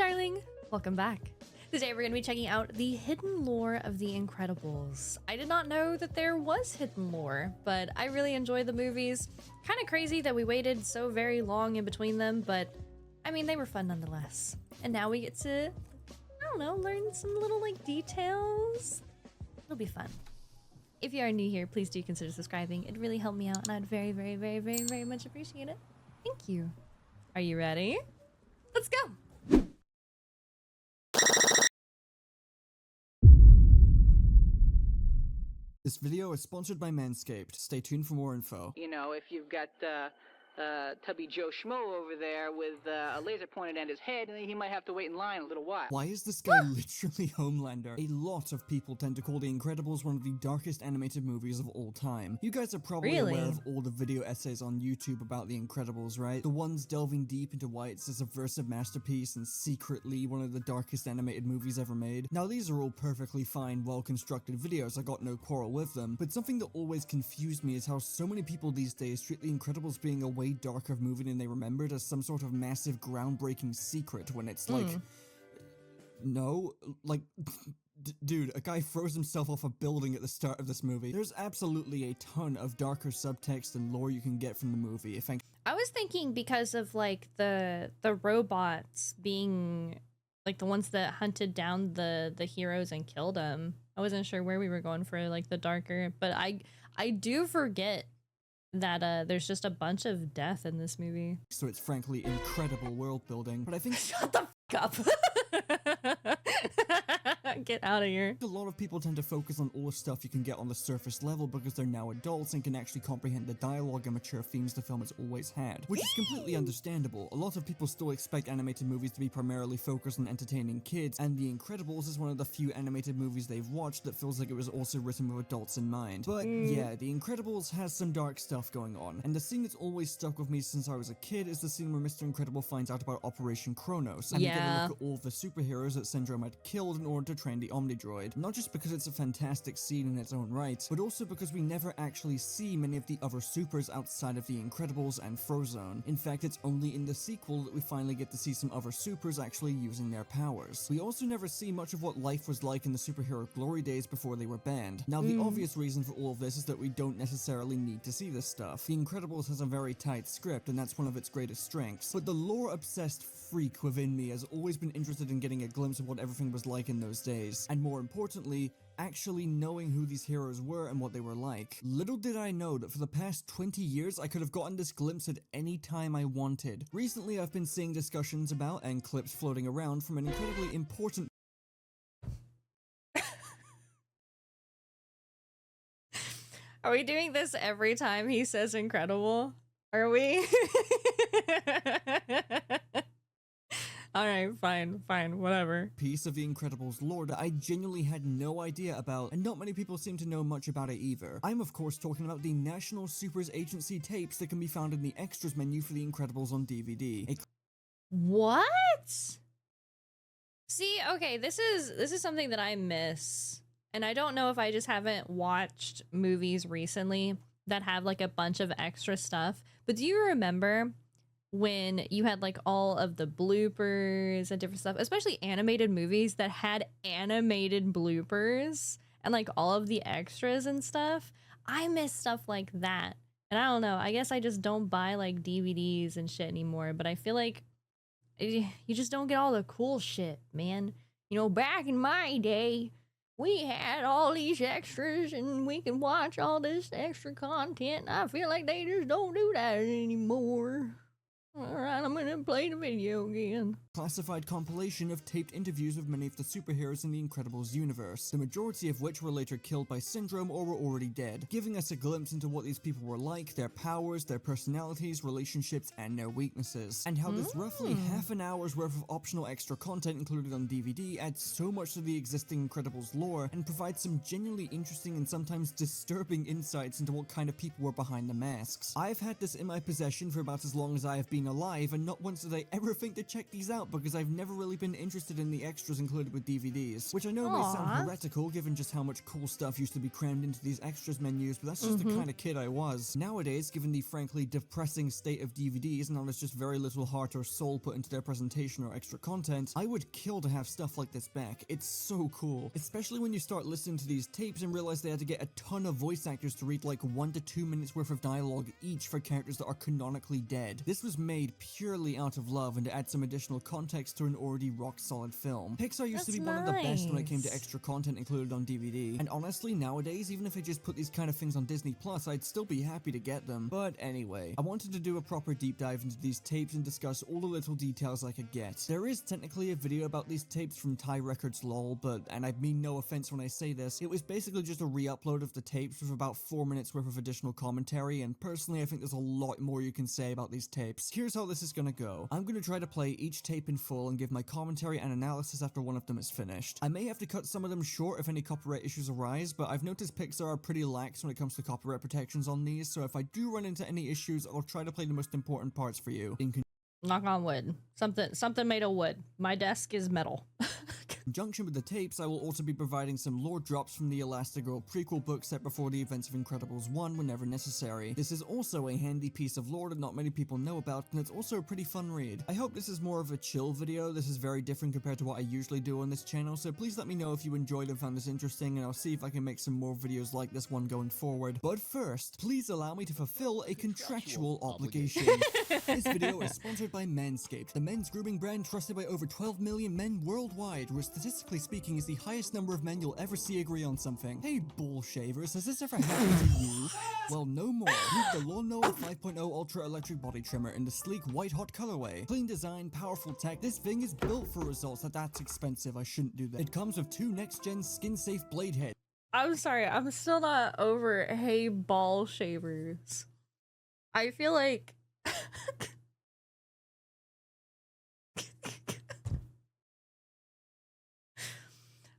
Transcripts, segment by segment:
darling! Welcome back. Today we're going to be checking out the hidden lore of The Incredibles. I did not know that there was hidden lore, but I really enjoyed the movies. Kind of crazy that we waited so very long in between them, but I mean, they were fun nonetheless. And now we get to, I don't know, learn some little like details. It'll be fun. If you are new here, please do consider subscribing. It'd really help me out and I'd very, very, very, very, very much appreciate it. Thank you. Are you ready? Let's go! This video is sponsored by Manscaped. Stay tuned for more info. You know, if you've got Tubby Joe Schmo over there with a laser pointed at his head, and he might have to wait in line a little while. Why is this guy literally Homelander? A lot of people tend to call The Incredibles one of the darkest animated movies of all time. You guys are probably aware of all the video essays on YouTube about The Incredibles, right? The ones delving deep into why it's a subversive masterpiece and secretly one of the darkest animated movies ever made. Now these are all perfectly fine, well-constructed videos, I got no quarrel with them, but something that always confused me is how so many people these days treat The Incredibles being a way darker movie than they remembered as some sort of massive groundbreaking secret when it's like, no, like, dude, a guy throws himself off a building at the start of this movie. There's absolutely a ton of darker subtext and lore you can get from the movie. I was thinking because of like the robots being like the ones that hunted down the heroes and killed them. I wasn't sure where we were going for like the darker, but I do forget that there's just a bunch of death in this movie. So it's frankly incredible world building, but I think— Shut the f*** up. Get out of here. A lot of people tend to focus on all the stuff you can get on the surface level because they're now adults and can actually comprehend the dialogue and mature themes the film has always had, which is completely understandable. A lot of people still expect animated movies to be primarily focused on entertaining kids, and The Incredibles is one of the few animated movies they've watched that feels like it was also written with adults in mind. But yeah, The Incredibles has some dark stuff going on, and the scene that's always stuck with me since I was a kid is the scene where Mr. Incredible finds out about Operation Kronos, and we get a look at all of the superheroes that Syndrome had killed in order to train the Omnidroid. Not just because it's a fantastic scene in its own right, but also because we never actually see many of the other supers outside of The Incredibles and Frozone. In fact, it's only in the sequel that we finally get to see some other supers actually using their powers. We also never see much of what life was like in the superhero glory days before they were banned. Now, the obvious reason for all of this is that we don't necessarily need to see this stuff. The Incredibles has a very tight script, and that's one of its greatest strengths. But the lore-obsessed freak within me has always been interested in getting a glimpse of what everything was like in those days, and more importantly, actually knowing who these heroes were and what they were like. Little did I know that for the past 20 years I could have gotten this glimpse at any time I wanted. Recently I've been seeing discussions about and clips floating around from an incredibly important— Are we doing this every time he says incredible? Are we? Alright, fine, whatever. Piece of The Incredibles lore that I genuinely had no idea about, and not many people seem to know much about it either. I'm of course talking about the National Supers Agency tapes that can be found in the extras menu for The Incredibles on DVD. What? See, okay, this is something that I miss. And I don't know if I just haven't watched movies recently that have like a bunch of extra stuff, but do you remember when you had like all of the bloopers and different stuff, especially animated movies that had animated bloopers and like all of the extras and stuff? I miss stuff like that. And I don't know, I guess I just don't buy like DVDs and shit anymore, but I feel like you just don't get all the cool shit, man. You know, back in my day, we had all these extras and we can watch all this extra content. I feel like they just don't do that anymore. Alright, I'm gonna play the video again. Classified compilation of taped interviews with many of the superheroes in the Incredibles universe, the majority of which were later killed by Syndrome or were already dead, giving us a glimpse into what these people were like, their powers, their personalities, relationships, and their weaknesses, and how this roughly half an hour's worth of optional extra content included on DVD adds so much to the existing Incredibles lore and provides some genuinely interesting and sometimes disturbing insights into what kind of people were behind the masks. I've had this in my possession for about as long as I have been been alive, and not once did I ever think to check these out because I've never really been interested in the extras included with DVDs, which I know may sound heretical given just how much cool stuff used to be crammed into these extras menus, but that's just the kind of kid I was. Nowadays, given the frankly depressing state of DVDs and how there's just very little heart or soul put into their presentation or extra content, I would kill to have stuff like this back. It's so cool, especially when you start listening to these tapes and realize they had to get a ton of voice actors to read like 1 to 2 minutes worth of dialogue each for characters that are canonically dead. This was made purely out of love and to add some additional context to an already rock solid film. Pixar used to be one of the best when it came to extra content included on DVD, and honestly nowadays even if they just put these kind of things on Disney Plus, I'd still be happy to get them. But anyway, I wanted to do a proper deep dive into these tapes and discuss all the little details I could get. There is technically a video about these tapes from Thai Records lol, but, and I mean no offense when I say this, it was basically just a re-upload of the tapes with about 4 minutes worth of additional commentary, and personally I think there's a lot more you can say about these tapes. Here's how this is gonna go. I'm gonna try to play each tape in full and give my commentary and analysis after one of them is finished. I may have to cut some of them short if any copyright issues arise, but I've noticed Pixar are pretty lax when it comes to copyright protections on these, so if I do run into any issues, I'll try to play the most important parts for you. Knock on wood. Something made of wood. My desk is metal. In conjunction with the tapes, I will also be providing some lore drops from the Elastigirl prequel book set before the events of Incredibles 1 whenever necessary. This is also a handy piece of lore that not many people know about, and it's also a pretty fun read. I hope this is more of a chill video. This is very different compared to what I usually do on this channel, so please let me know if you enjoyed and found this interesting, and I'll see if I can make some more videos like this one going forward. But first, please allow me to fulfill a contractual obligation. This video is sponsored by Manscaped, the men's grooming brand trusted by over 12 million men worldwide, where statistically speaking is the highest number of men you'll ever see agree on something. Hey ball shavers, has this ever happened to you? Well, no more. Meet the Lawnmower 5.0 Ultra Electric Body Trimmer in the sleek white hot colorway. Clean design, powerful tech, this thing is built for results. That's expensive, I shouldn't do that. It comes with 2 next-gen skin-safe blade heads. I'm sorry, I'm still not over hey ball shavers. I feel like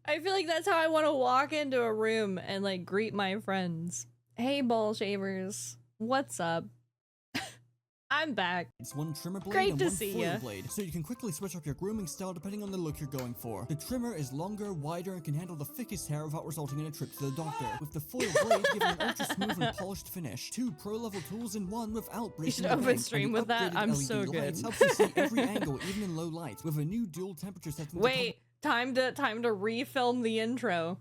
I feel like that's how I want to walk into a room and like greet my friends. Hey ball shavers, what's up? I'm back. It's 1 trimmer blade Great and to 1 see foil ya. blade, so you can quickly switch up your grooming style depending on the look you're going for. The trimmer is longer, wider, and can handle the thickest hair without resulting in a trip to the doctor, with the foil blade giving an ultra smooth and polished finish. 2 pro-level tools in one without breaking You should the open bank, stream and the with that. upgraded I'm LED so lights good. helps you see every angle, even in low light, with a new dual temperature setting. Wait, time to refilm the intro.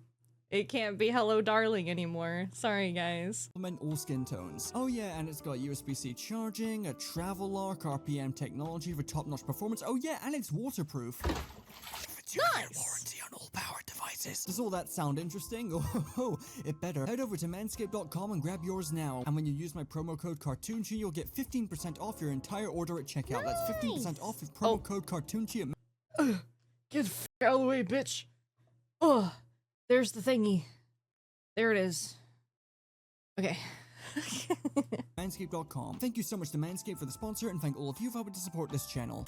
It can't be hello darling anymore. Sorry guys. Complement all skin tones. Oh yeah, and it's got USB-C charging, a travel lock, RPM technology for top-notch performance. Oh yeah, and it's waterproof. Nice. Warranty on all powered devices. Does all that sound interesting? Oh, it better. Head over to manscaped.com and grab yours now. And when you use my promo code Cartoonshi, you'll get 15% off your entire order at checkout. Nice. That's 15% off with promo code Cartoonshi at Get the f out of the way, bitch. Ugh. There's the thingy. There it is. Okay. Manscaped.com. Thank you so much to Manscaped for the sponsor, and thank all of you for helping to support this channel.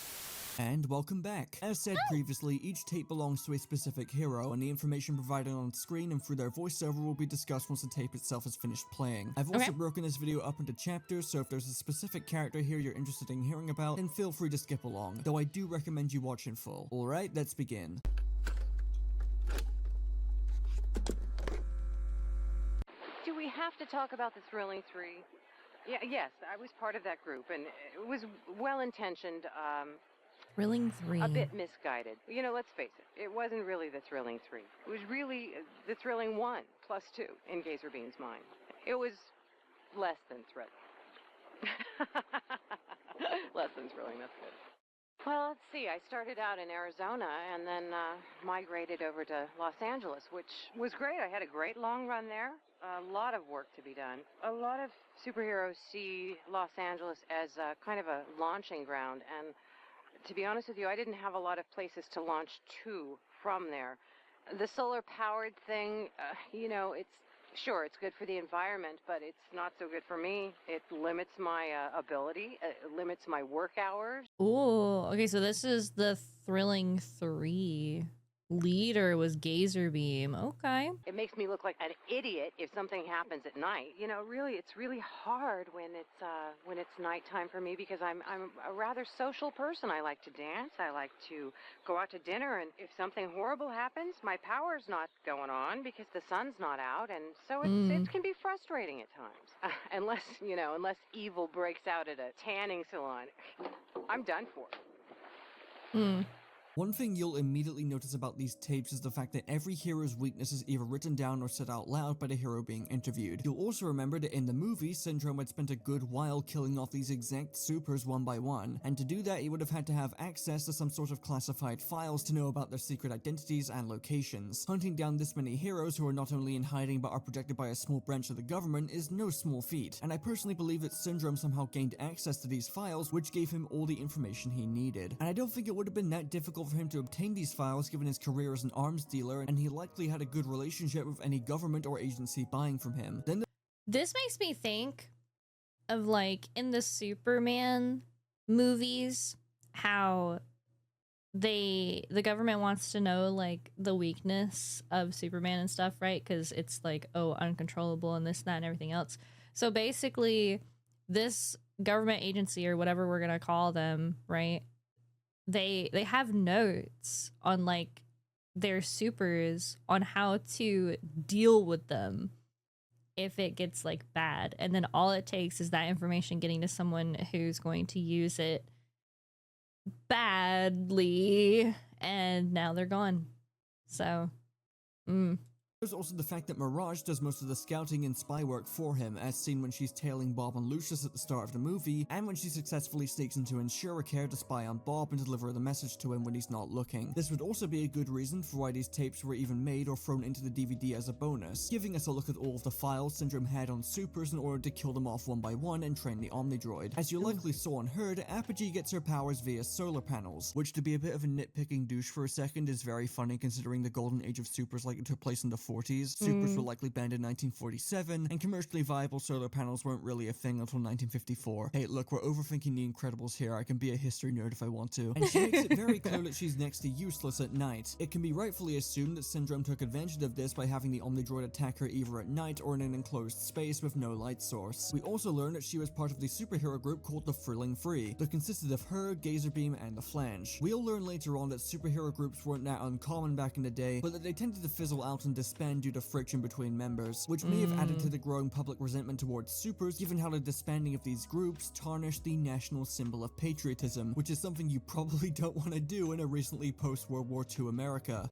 And welcome back. As said previously, each tape belongs to a specific hero, and the information provided on screen and through their voiceover will be discussed once the tape itself is finished playing. I've also broken this video up into chapters, so if there's a specific character here you're interested in hearing about, then feel free to skip along, though I do recommend you watch in full. Alright, let's begin. Do we have to talk about the Thrilling Three? Yes, I was part of that group, and it was well-intentioned, Thrilling 3. a bit misguided. You know, let's face it, it wasn't really the Thrilling Three. It was really the Thrilling 1 plus 2 in Gazerbeam's mind. It was less than thrilling. Less than thrilling, that's good. Well, let's see. I started out in Arizona and then migrated over to Los Angeles, which was great. I had a great long run there. A lot of work to be done. A lot of superheroes see Los Angeles as kind of a launching ground, and to be honest with you, I didn't have a lot of places to launch to from there. The solar-powered thing, you know, it's good for the environment, but it's not so good for me. It limits my ability. It limits my work hours. Ooh, okay, so this is the Thrilling 3. leader was Gazerbeam. Okay. It makes me look like an idiot if something happens at night. You know, really, it's really hard when it's nighttime for me because I'm a rather social person. I like to dance. I like to go out to dinner, and if something horrible happens, my power's not going on because the sun's not out, and so it can be frustrating at times. Unless evil breaks out at a tanning salon, I'm done for. One thing you'll immediately notice about these tapes is the fact that every hero's weakness is either written down or said out loud by the hero being interviewed. You'll also remember that in the movie, Syndrome had spent a good while killing off these exact supers one by one, and to do that he would have had to have access to some sort of classified files to know about their secret identities and locations. Hunting down this many heroes who are not only in hiding but are protected by a small branch of the government is no small feat, and I personally believe that Syndrome somehow gained access to these files, which gave him all the information he needed. And I don't think it would have been that difficult for him to obtain these files given his career as an arms dealer, and he likely had a good relationship with any government or agency buying from him. This makes me think of, like, in the Superman movies, how the government wants to know, like, the weakness of Superman and stuff, right? Because it's like, oh, uncontrollable and this, that, and everything else. So basically, this government agency, or whatever we're gonna call them, right? They have notes on, like, their supers on how to deal with them if it gets, like, bad, and then all it takes is that information getting to someone who's going to use it badly, and now they're gone. So There's also the fact that Mirage does most of the scouting and spy work for him, as seen when she's tailing Bob and Lucius at the start of the movie, and when she successfully sneaks into Insuricare to spy on Bob and deliver the message to him when he's not looking. This would also be a good reason for why these tapes were even made or thrown into the DVD as a bonus, giving us a look at all of the files Syndrome had on supers in order to kill them off one by one and train the Omnidroid. As you likely saw and heard, Apogee gets her powers via solar panels, which, to be a bit of a nitpicking douche for a second, is very funny considering the golden age of supers likely took place in the 40s. Supers were likely banned in 1947, and commercially viable solar panels weren't really a thing until 1954. Hey, look, we're overthinking the Incredibles here. I can be a history nerd if I want to. And she makes it very clear that she's next to useless at night. It can be rightfully assumed that Syndrome took advantage of this by having the Omnidroid attack her either at night or in an enclosed space with no light source. We also learn that she was part of the superhero group called the Thrilling Three, that consisted of her, Gazerbeam, and the Phylange. We'll learn later on that superhero groups weren't that uncommon back in the day, but that they tended to fizzle out and disband due to friction between members, which may have added to the growing public resentment towards supers, given how the disbanding of these groups tarnished the national symbol of patriotism, which is something you probably don't want to do in a recently post-World War II America.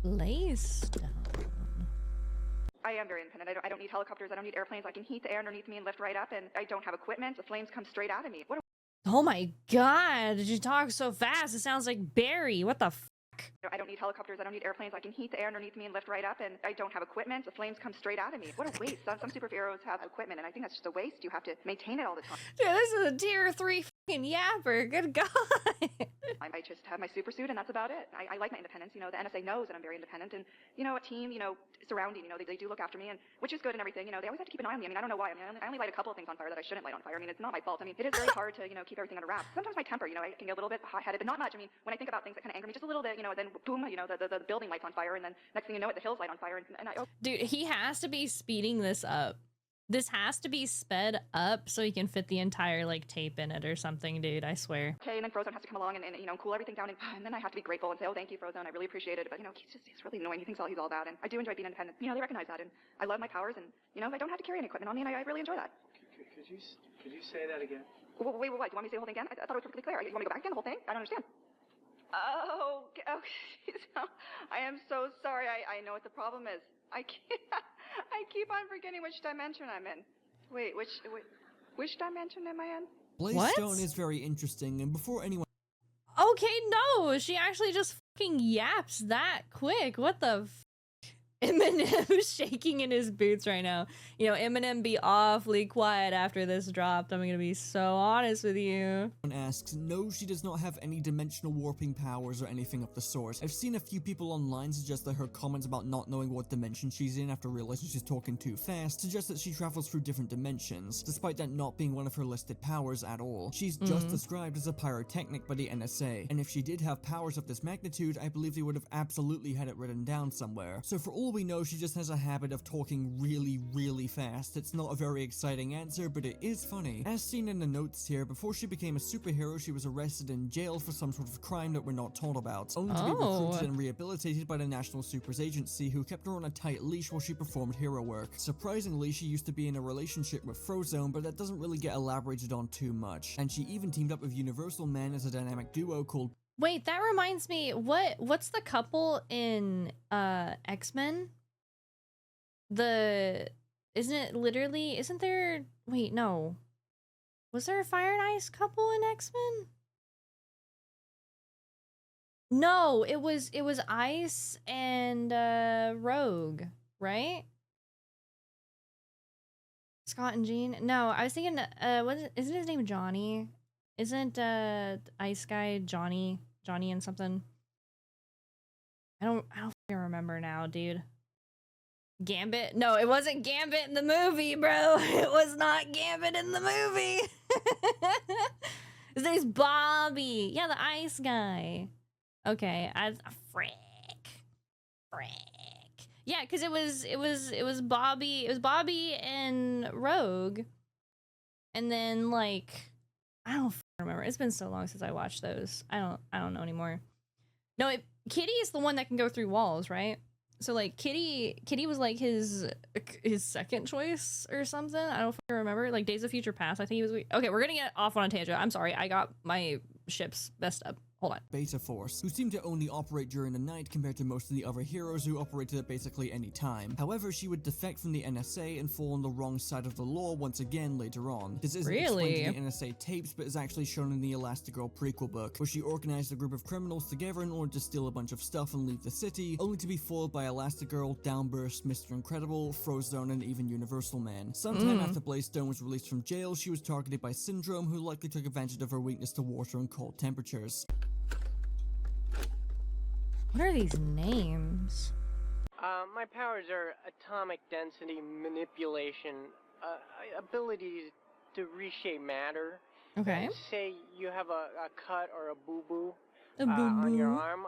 Blazestone. I am very independent. I don't need helicopters. I don't need airplanes. I can heat the air underneath me and lift right up, and I don't have equipment. The flames come straight out of me. Oh my god, did you talk so fast? It sounds like Barry. What the f? I don't need helicopters. I don't need airplanes. I can heat the air underneath me and lift right up, and I don't have equipment. The flames come straight out of me. What a waste. Some superheroes have equipment, and I think that's just a waste. You have to maintain it all the time. Dude, this is a tier 3 fucking yapper. Good god. I just have my super suit, and that's about it. I like my independence. You know, the NSA knows that I'm very independent, and, you know, a team, you know, surrounding, you know, they do look after me, and which is good and everything. You know, they always have to keep an eye on me. I mean, I don't know why. I mean, I only light a couple of things on fire that I shouldn't light on fire. I mean, it's not my fault. I mean, it is very hard to, you know, keep everything under wraps. Sometimes my temper, you know, I can get a little bit hot-headed, but not much. I mean, when I think about things that kind of anger me just a little bit, you know, then boom, you know, the building lights on fire, and then next thing you know it, the hills light on fire, and Dude, he has to be speeding this up. This has to be sped up so he can fit the entire, like, tape in it or something, dude, I swear. okay, and then Frozone has to come along and you know, cool everything down, and then I have to be grateful and say, oh, thank you, Frozone, I really appreciate it, but, you know, he's really annoying. He thinks he's all that, and I do enjoy being independent. You know, they recognize that, and I love my powers, and, you know, I don't have to carry any equipment on me, and I really enjoy that. Could you say that again? Wait, what? Do you want me to say the whole thing again? I thought it was perfectly clear. You want me to go back again, the whole thing? I don't understand. Oh, I am so sorry. I know what the problem is. I keep on forgetting which dimension I'm in. Wait, which dimension am I in? Blazestone is very interesting, and before anyone Okay, no, she actually just fucking yaps that quick. What the f? Eminem shaking in his boots right now. You know, Eminem, be awfully quiet after this dropped. I'm gonna be so honest with you. Asks, no, she does not have any dimensional warping powers or anything of the sort. I've seen a few people online suggest that her comments about not knowing what dimension she's in after realizing she's talking too fast suggest that she travels through different dimensions, despite that not being one of her listed powers at all. She's just described as a pyrotechnic by the NSA, and if she did have powers of this magnitude, I believe they would have absolutely had it written down somewhere. So for all we know, she just has a habit of talking really fast. It's not a very exciting answer, but it is funny. As seen in the notes here, before she became a superhero, she was arrested in jail for some sort of crime that we're not told about, only to be recruited and rehabilitated by the National Supers Agency, who kept her on a tight leash while she performed hero work. Surprisingly, she used to be in a relationship with Frozone, but that doesn't really get elaborated on too much. And she even teamed up with Universal Man as a dynamic duo called... Wait, that reminds me, what's the couple in X-Men? Isn't there, wait, no. Was there a Fire and Ice couple in X-Men? No, it was Ice and Rogue, right? Scott and Jean? No, I was thinking isn't his name Johnny? Isn't Ice guy Johnny and something? I don't fucking remember now, dude. Gambit? No, it wasn't Gambit in the movie, bro. It was not Gambit in the movie. His name's Bobby. Yeah, the ice guy. Okay, frick. Yeah, because it was Bobby. It was Bobby and Rogue, and then like I don't remember. It's been so long since I watched those. I don't know anymore. No, Kitty is the one that can go through walls, right? So like Kitty was like his second choice or something. I don't remember. Like Days of Future Past, I think he was. Okay, we're gonna get off on a tangent. I'm sorry. I got my ships messed up. Hold on. Beta Force, who seemed to only operate during the night compared to most of the other heroes who operated at basically any time. However, she would defect from the NSA and fall on the wrong side of the law once again later on. This isn't explained in the NSA tapes, but is actually shown in the Elastigirl prequel book, where she organized a group of criminals together in order to steal a bunch of stuff and leave the city, only to be foiled by Elastigirl, Downburst, Mr. Incredible, Frozone, and even Universal Man. Sometime after Blazestone was released from jail, she was targeted by Syndrome, who likely took advantage of her weakness to water and cold temperatures. What are these names? My powers are atomic density manipulation, ability to reshape matter. Okay. Say you have a cut or a boo-boo on your arm.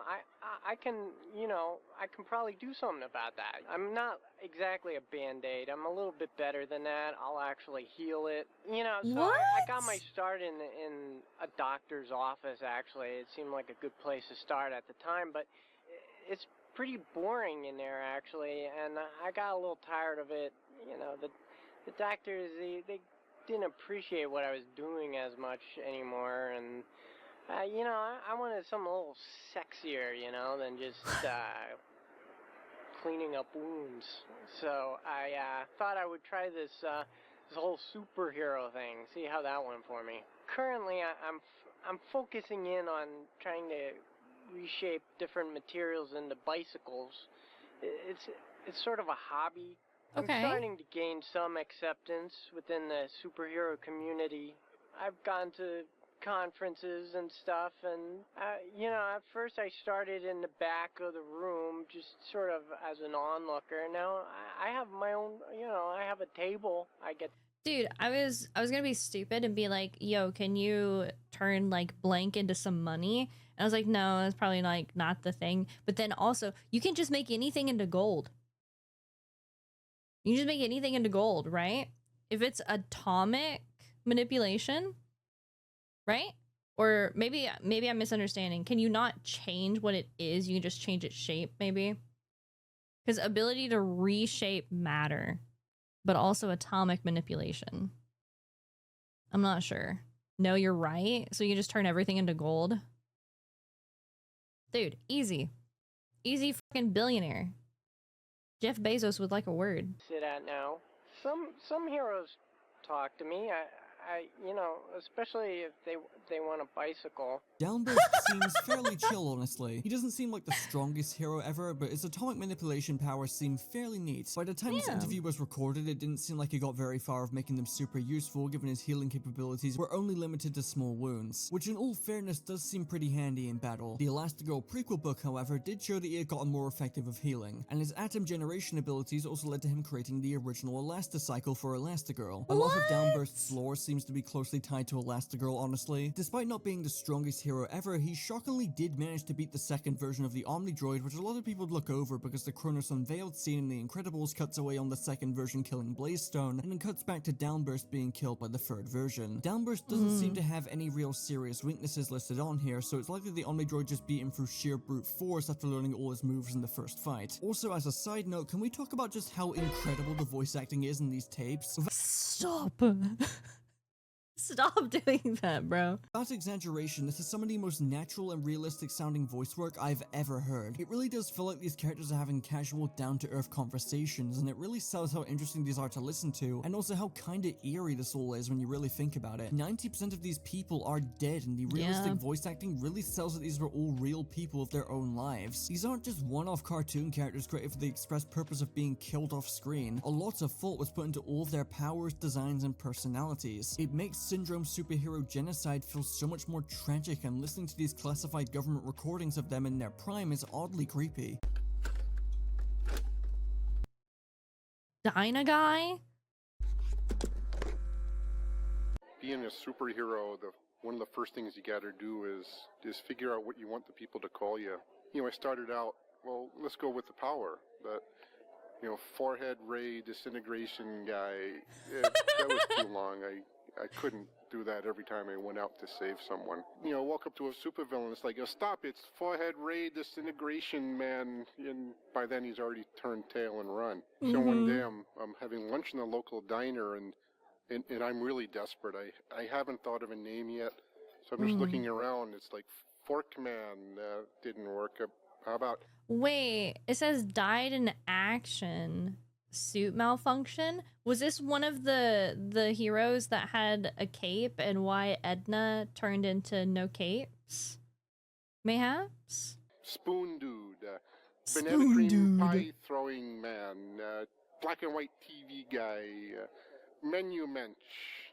I can, I can probably do something about that. I'm not exactly a Band-Aid. I'm a little bit better than that. I'll actually heal it. So I got my start in a doctor's office, actually. It seemed like a good place to start at the time, but it's pretty boring in there, actually, and I got a little tired of it. The doctors, they didn't appreciate what I was doing as much anymore, and I wanted something a little sexier, than just cleaning up wounds. So I thought I would try this whole superhero thing, see how that went for me. Currently, I'm focusing in on trying to reshape different materials into bicycles. It's sort of a hobby. Okay. I'm starting to gain some acceptance within the superhero community. I've gone to conferences and stuff, and at first I started in the back of the room, just sort of as an onlooker. Now I have my own, I have a table. I get. Dude, I was gonna be stupid and be like, yo, can you turn like blank into some money? And I was like, no, that's probably like not the thing. But then also, you can just make anything into gold. You can just make anything into gold, right? If it's atomic manipulation, right? Or maybe I'm misunderstanding. Can you not change what it is? You can just change its shape, maybe? Because ability to reshape matter, but also atomic manipulation. I'm not sure. No, you're right. So you can just turn everything into gold. Dude, easy. Easy fucking billionaire. Jeff Bezos would like a word. Sit at now. Some heroes talk to me. I especially if they want a bicycle. Downburst seems fairly chill, honestly. He doesn't seem like the strongest hero ever, but his atomic manipulation powers seem fairly neat. By the time this interview was recorded, it didn't seem like he got very far of making them super useful, given his healing capabilities were only limited to small wounds, which in all fairness does seem pretty handy in battle. The Elastigirl prequel book, however, did show that he had gotten more effective of healing, and his atom generation abilities also led to him creating the original Elasticycle for Elastigirl. A lot of Downburst's lore seems to be closely tied to Elastigirl, honestly. Despite not being the strongest hero ever, he shockingly did manage to beat the second version of the Omnidroid, which a lot of people look over because the Kronos Unveiled scene in The Incredibles cuts away on the second version killing Blazestone, and then cuts back to Downburst being killed by the third version. Downburst doesn't seem to have any real serious weaknesses listed on here, so it's likely the Omnidroid just beat him through sheer brute force after learning all his moves in the first fight. Also, as a side note, can we talk about just how incredible the voice acting is in these tapes? Stop. Stop doing that, bro. Without exaggeration, this is some of the most natural and realistic sounding voice work I've ever heard. It really does feel like these characters are having casual, down-to-earth conversations, and it really sells how interesting these are to listen to, and also how kinda eerie this all is when you really think about it. 90% of these people are dead, and the realistic voice acting really sells that these were all real people with their own lives. These aren't just one-off cartoon characters created for the express purpose of being killed off screen. A lot of thought was put into all of their powers, designs, and personalities. It makes Syndrome superhero genocide feels so much more tragic, and listening to these classified government recordings of them in their prime is oddly creepy. Dynaguy? Being a superhero, one of the first things you gotta do is figure out what you want the people to call you. You know, I started out, well, let's go with the power, but you know, forehead ray disintegration guy, that was too long. I couldn't do that every time I went out to save someone. You know, walk up to a supervillain, it's like, oh, stop, it's forehead ray disintegration man, and by then he's already turned tail and run. So one day I'm having lunch in a local diner, and I'm really desperate. I haven't thought of a name yet, so I'm just looking around. It's like Forkman didn't work. How about... Wait, it says died in action. Suit malfunction? Was this one of the heroes that had a cape, and why Edna turned into no capes? Mayhaps? Spoon Dude, banana cream pie throwing man, black and white TV guy, menu mensch.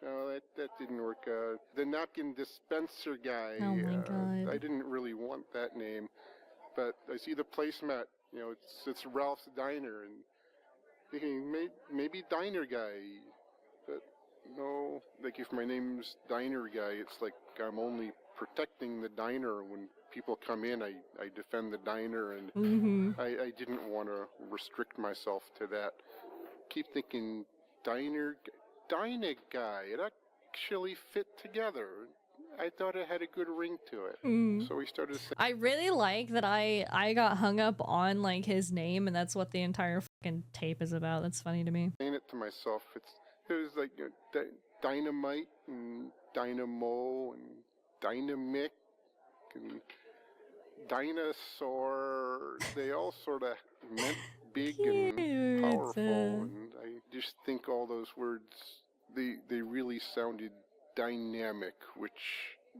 Oh, that didn't work. The napkin dispenser guy. Oh my god. I didn't really want that name, but I see the placemat. You know, it's Ralph's Diner, and thinking maybe Diner Guy, but no, like if my name's Diner Guy, it's like I'm only protecting the diner. When people come in, I defend the diner, and I didn't want to restrict myself to that. Keep thinking Dynaguy, it actually fit together. I thought it had a good ring to it. So we started saying... I really like that I got hung up on like his name, and that's what the entire fucking tape is about. That's funny to me. Saying it to myself, it was like dynamite and dynamo and dynamic and dinosaur. They all sort of meant big and powerful, and I just think all those words, they really sounded dynamic, which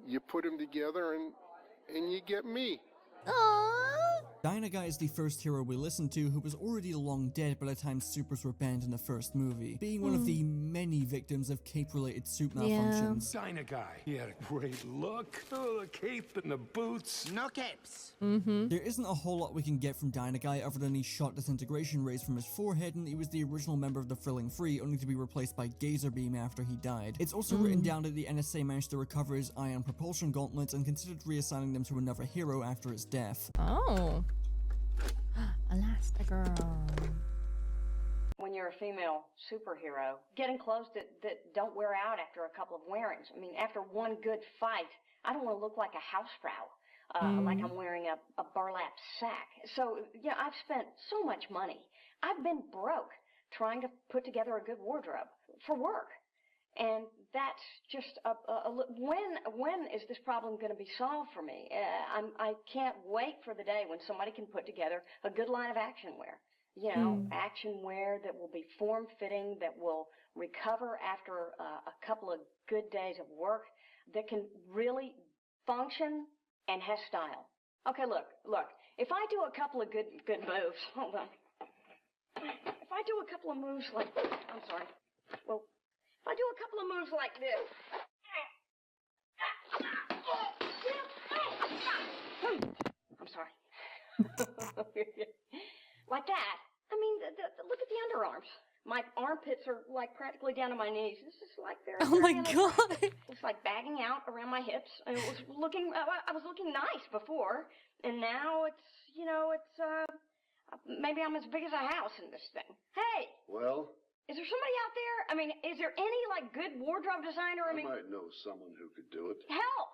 you put them together and you get me. Aww. Dynaguy is the first hero we listened to who was already long dead by the time supers were banned in the first movie, being one of the many victims of cape-related suit malfunctions. Dynaguy, he had a great look. Oh, the cape and the boots. No capes. There isn't a whole lot we can get from Dynaguy other than he shot disintegration rays from his forehead, and he was the original member of the Thrilling Three, only to be replaced by Gazerbeam after he died. It's also written down that the NSA managed to recover his ion propulsion gauntlets and considered reassigning them to another hero after his death. Oh. Elastigirl. When you're a female superhero, getting clothes that don't wear out after a couple of wearings. I mean, after one good fight, I don't want to look like a housefrau, like I'm wearing a burlap sack. So, yeah, I've spent so much money. I've been broke trying to put together a good wardrobe for work. And that's just when is this problem going to be solved for me? I can't wait for the day when somebody can put together a good line of action wear. You know, action wear that will be form-fitting, that will recover after a couple of good days of work, that can really function and has style. Okay, look. If I do a couple of good moves, hold on. If I do a couple of moves like, I'm sorry. Well, if I do a couple of moves like this. I'm sorry. Like that. I mean, look at the underarms. My armpits are like practically down to my knees. This is like very. Oh my god! It's like bagging out around my hips, and it was looking. I was looking nice before, and now it's maybe I'm as big as a house in this thing. Hey. Well. Is there somebody out there? I mean, is there any like good wardrobe designer? I might know someone who could do it. Help!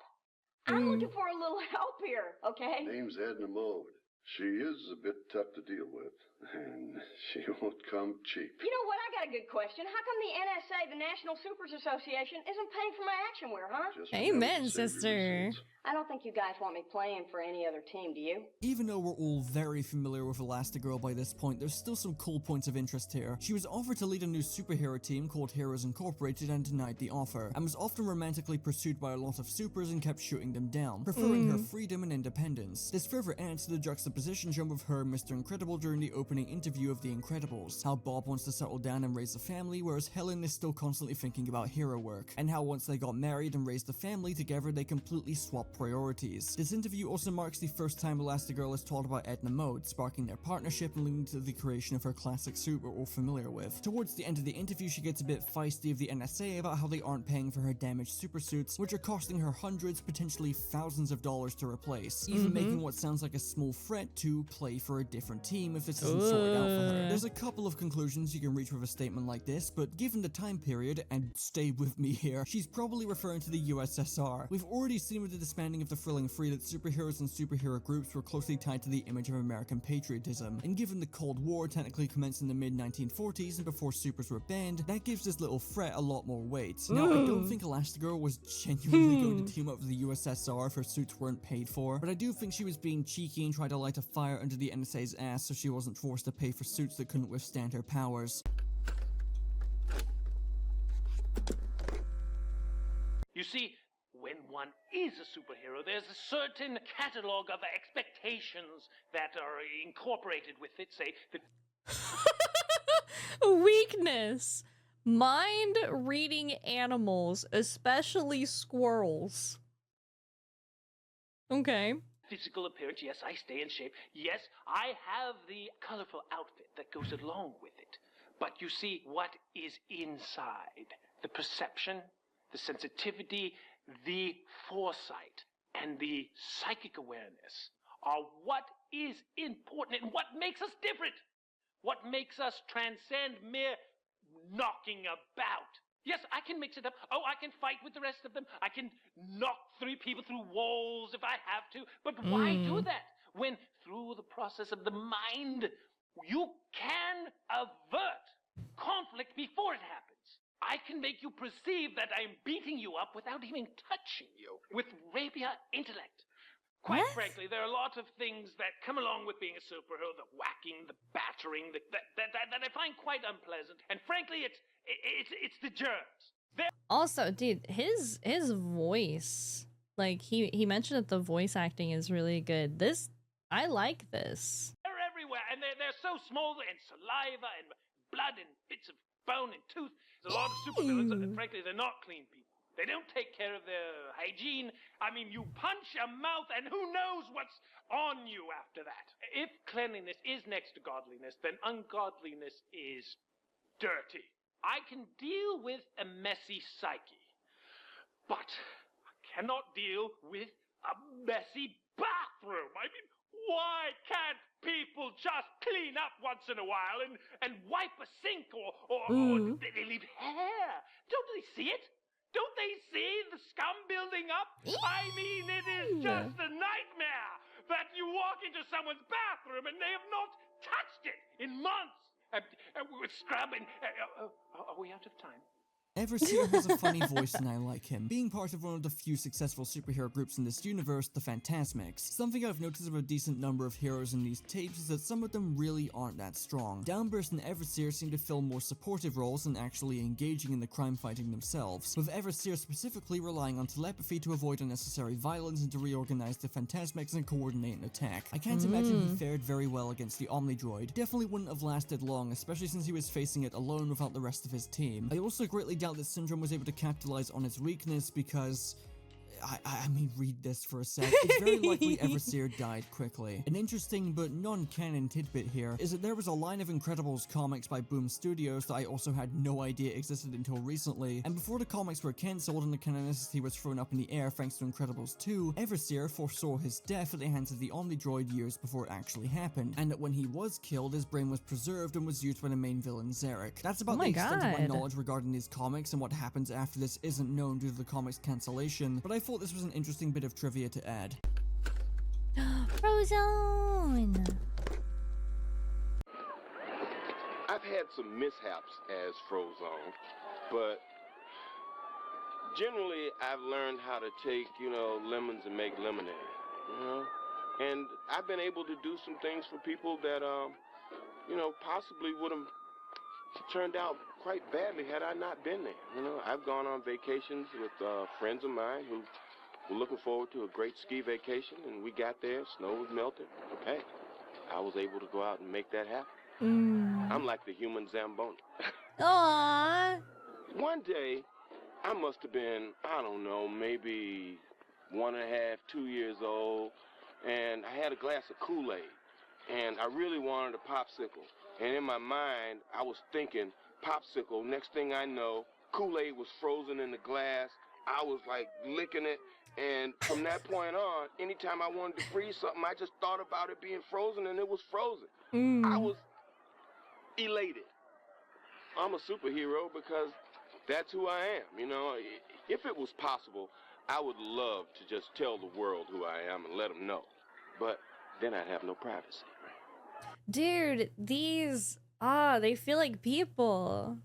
I'm looking for a little help here. Okay. Name's Edna Mode. She is a bit tough to deal with, and she won't come cheap. You know what? I got a good question. How come the NSA, the National Supers Association, isn't paying for my action wear, huh? Amen, sister. I don't think you guys want me playing for any other team, do you? Even though we're all very familiar with Elastigirl by this point, there's still some cool points of interest here. She was offered to lead a new superhero team called Heroes Incorporated and denied the offer, and was often romantically pursued by a lot of supers and kept shooting them down, preferring her freedom and independence. This further adds to the juxtaposition shown with her and Mr. Incredible during the opening interview of The Incredibles, how Bob wants to settle down and raise a family, whereas Helen is still constantly thinking about hero work, and how once they got married and raised a family together, they completely swapped priorities. This interview also marks the first time Elastigirl is taught about Edna Mode, sparking their partnership and leading to the creation of her classic suit we're all familiar with. Towards the end of the interview, she gets a bit feisty of the NSA about how they aren't paying for her damaged super suits, which are costing her hundreds, potentially thousands of dollars to replace, even making what sounds like a small threat to play for a different team if this isn't sorted out for her. There's a couple of conclusions you can reach with a statement like this, but given the time period, and stay with me here, she's probably referring to the USSR. We've already seen with the disbanding of the Thrilling Three that superheroes and superhero groups were closely tied to the image of American patriotism, and given the Cold War technically commenced in the mid-1940s and before supers were banned, that gives this little threat a lot more weight. Now, I don't think Elastigirl was genuinely going to team up with the USSR if her suits weren't paid for, but I do think she was being cheeky and tried to light a fire under the NSA's ass so she wasn't forced to pay for suits that couldn't withstand her powers. You see, when one is a superhero, there's a certain catalog of expectations that are incorporated with it, say, the Weakness. Mind reading animals, especially squirrels. Okay. physical appearance. Yes, I stay in shape. Yes, I have the colorful outfit that goes along with it. But you see, what is inside? The perception, the sensitivity, the foresight, and the psychic awareness are what is important and what makes us different. What makes us transcend mere knocking about. Yes, I can mix it up. Oh, I can fight with the rest of them. I can knock 3 people through walls if I have to. But why do that when through the process of the mind, you can avert conflict before it happens? I can make you perceive that I'm beating you up without even touching you with rapier intellect. Quite frankly, there are a lot of things that come along with being a superhero, the whacking, the battering, that I find quite unpleasant. And frankly, it's the germs. Also, dude, his voice, like he mentioned that the voice acting is really good. I like this. They're everywhere, and they're so small, and saliva and blood and bits of bone and tooth. There's a lot of supervillains, and frankly, they're not clean people. They don't take care of their hygiene. I mean, you punch a mouth and who knows what's on you after that. If cleanliness is next to godliness, then ungodliness is dirty. I can deal with a messy psyche, but I cannot deal with a messy bathroom. I mean, why can't people just clean up once in a while and wipe a sink or they leave hair? Don't they see it? Don't they see the scum building up? I mean, it is just a nightmare that you walk into someone's bathroom and they have not touched it in months. With scrubbing. Are we out of time? Everseer has a funny voice and I like him, being part of one of the few successful superhero groups in this universe, the Phantasmics. Something I've noticed of a decent number of heroes in these tapes is that some of them really aren't that strong. Downburst and Everseer seem to fill more supportive roles than actually engaging in the crime fighting themselves, with Everseer specifically relying on telepathy to avoid unnecessary violence and to reorganize the Phantasmics and coordinate an attack. I can't imagine he fared very well against the Omnidroid. Definitely wouldn't have lasted long, especially since he was facing it alone without the rest of his team. I also greatly doubt that Syndrome was able to capitalize on its weakness because I mean, read this for a sec. It's very likely Everseer died quickly. An interesting but non-canon tidbit here is that there was a line of Incredibles comics by Boom Studios that I also had no idea existed until recently, and before the comics were cancelled and the canonicity was thrown up in the air thanks to Incredibles 2, Everseer foresaw his death at the hands of the Omnidroid years before it actually happened, and that when he was killed, his brain was preserved and was used by the main villain Zarek. That's about the extent of my knowledge regarding these comics, and what happens after this isn't known due to the comics cancellation, but I thought this was an interesting bit of trivia to add. Frozone! I've had some mishaps as Frozone, but generally I've learned how to take, lemons and make lemonade, And I've been able to do some things for people that, possibly would have turned out quite badly had I not been there. I've gone on vacations with friends of mine who were looking forward to a great ski vacation, and we got there, snow was melting. Hey, I was able to go out and make that happen. I'm like the human Zamboni. Aww. One day, I must have been, I don't know, maybe 1.5, 2 years old, and I had a glass of Kool-Aid, and I really wanted a popsicle. And in my mind, I was thinking, popsicle, next thing I know, Kool-Aid was frozen in the glass. I was like licking it, and from that point on, anytime I wanted to freeze something, I just thought about it being frozen, and it was frozen. I was elated. I'm a superhero because that's who I am, If it was possible, I would love to just tell the world who I am and let them know. But then I'd have no privacy. Dude, these, they feel like people.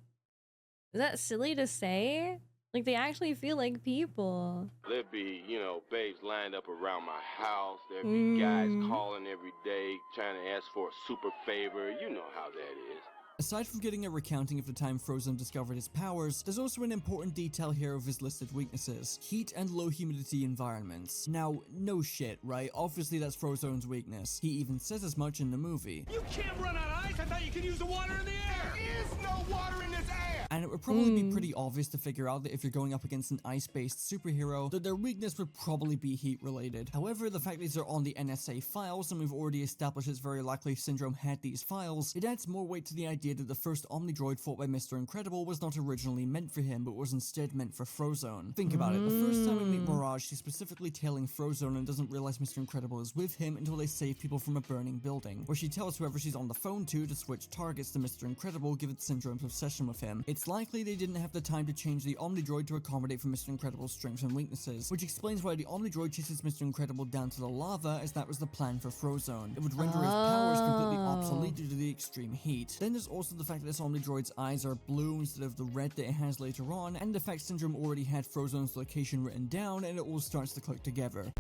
Is that silly to say? Like, they actually feel like people. There'd be, babes lined up around my house. There'd be guys calling every day, trying to ask for a super favor. You know how that is. Aside from getting a recounting of the time Frozone discovered his powers, there's also an important detail here of his listed weaknesses: heat and low humidity environments. Now, no shit, right? Obviously that's Frozone's weakness. He even says as much in the movie. You can't run out of ice! I thought you could use the water in the air! There is no water in this air! And it would probably be pretty obvious to figure out that if you're going up against an ice-based superhero, that their weakness would probably be heat-related. However, the fact these are on the NSA files, and we've already established it's very likely Syndrome had these files, it adds more weight to the idea that the first Omnidroid fought by Mr. Incredible was not originally meant for him, but was instead meant for Frozone. Think about it, the first time we meet Mirage, she's specifically tailing Frozone and doesn't realize Mr. Incredible is with him until they save people from a burning building, where she tells whoever she's on the phone to switch targets to Mr. Incredible given Syndrome's obsession with him. It's likely they didn't have the time to change the Omnidroid to accommodate for Mr. Incredible's strengths and weaknesses, which explains why the Omnidroid chases Mr. Incredible down to the lava, as that was the plan for Frozone. It would render his powers completely obsolete due to the extreme heat. Then there's also the fact that this Omnidroid's eyes are blue instead of the red that it has later on, and the fact Syndrome already had Frozone's location written down, and it all starts to click together.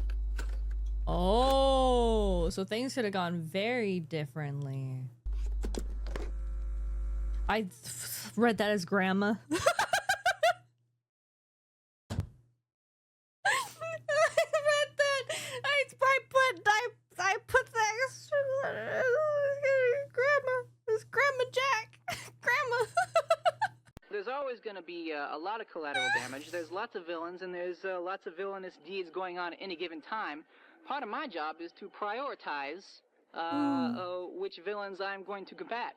Oh, so things could have gone very differently. I read that as grandma. I read that. I put that grandma. It's Grandma Jack. Grandma. There's always going to be a lot of collateral damage. There's lots of villains, and there's lots of villainous deeds going on at any given time. Part of my job is to prioritize which villains I'm going to combat.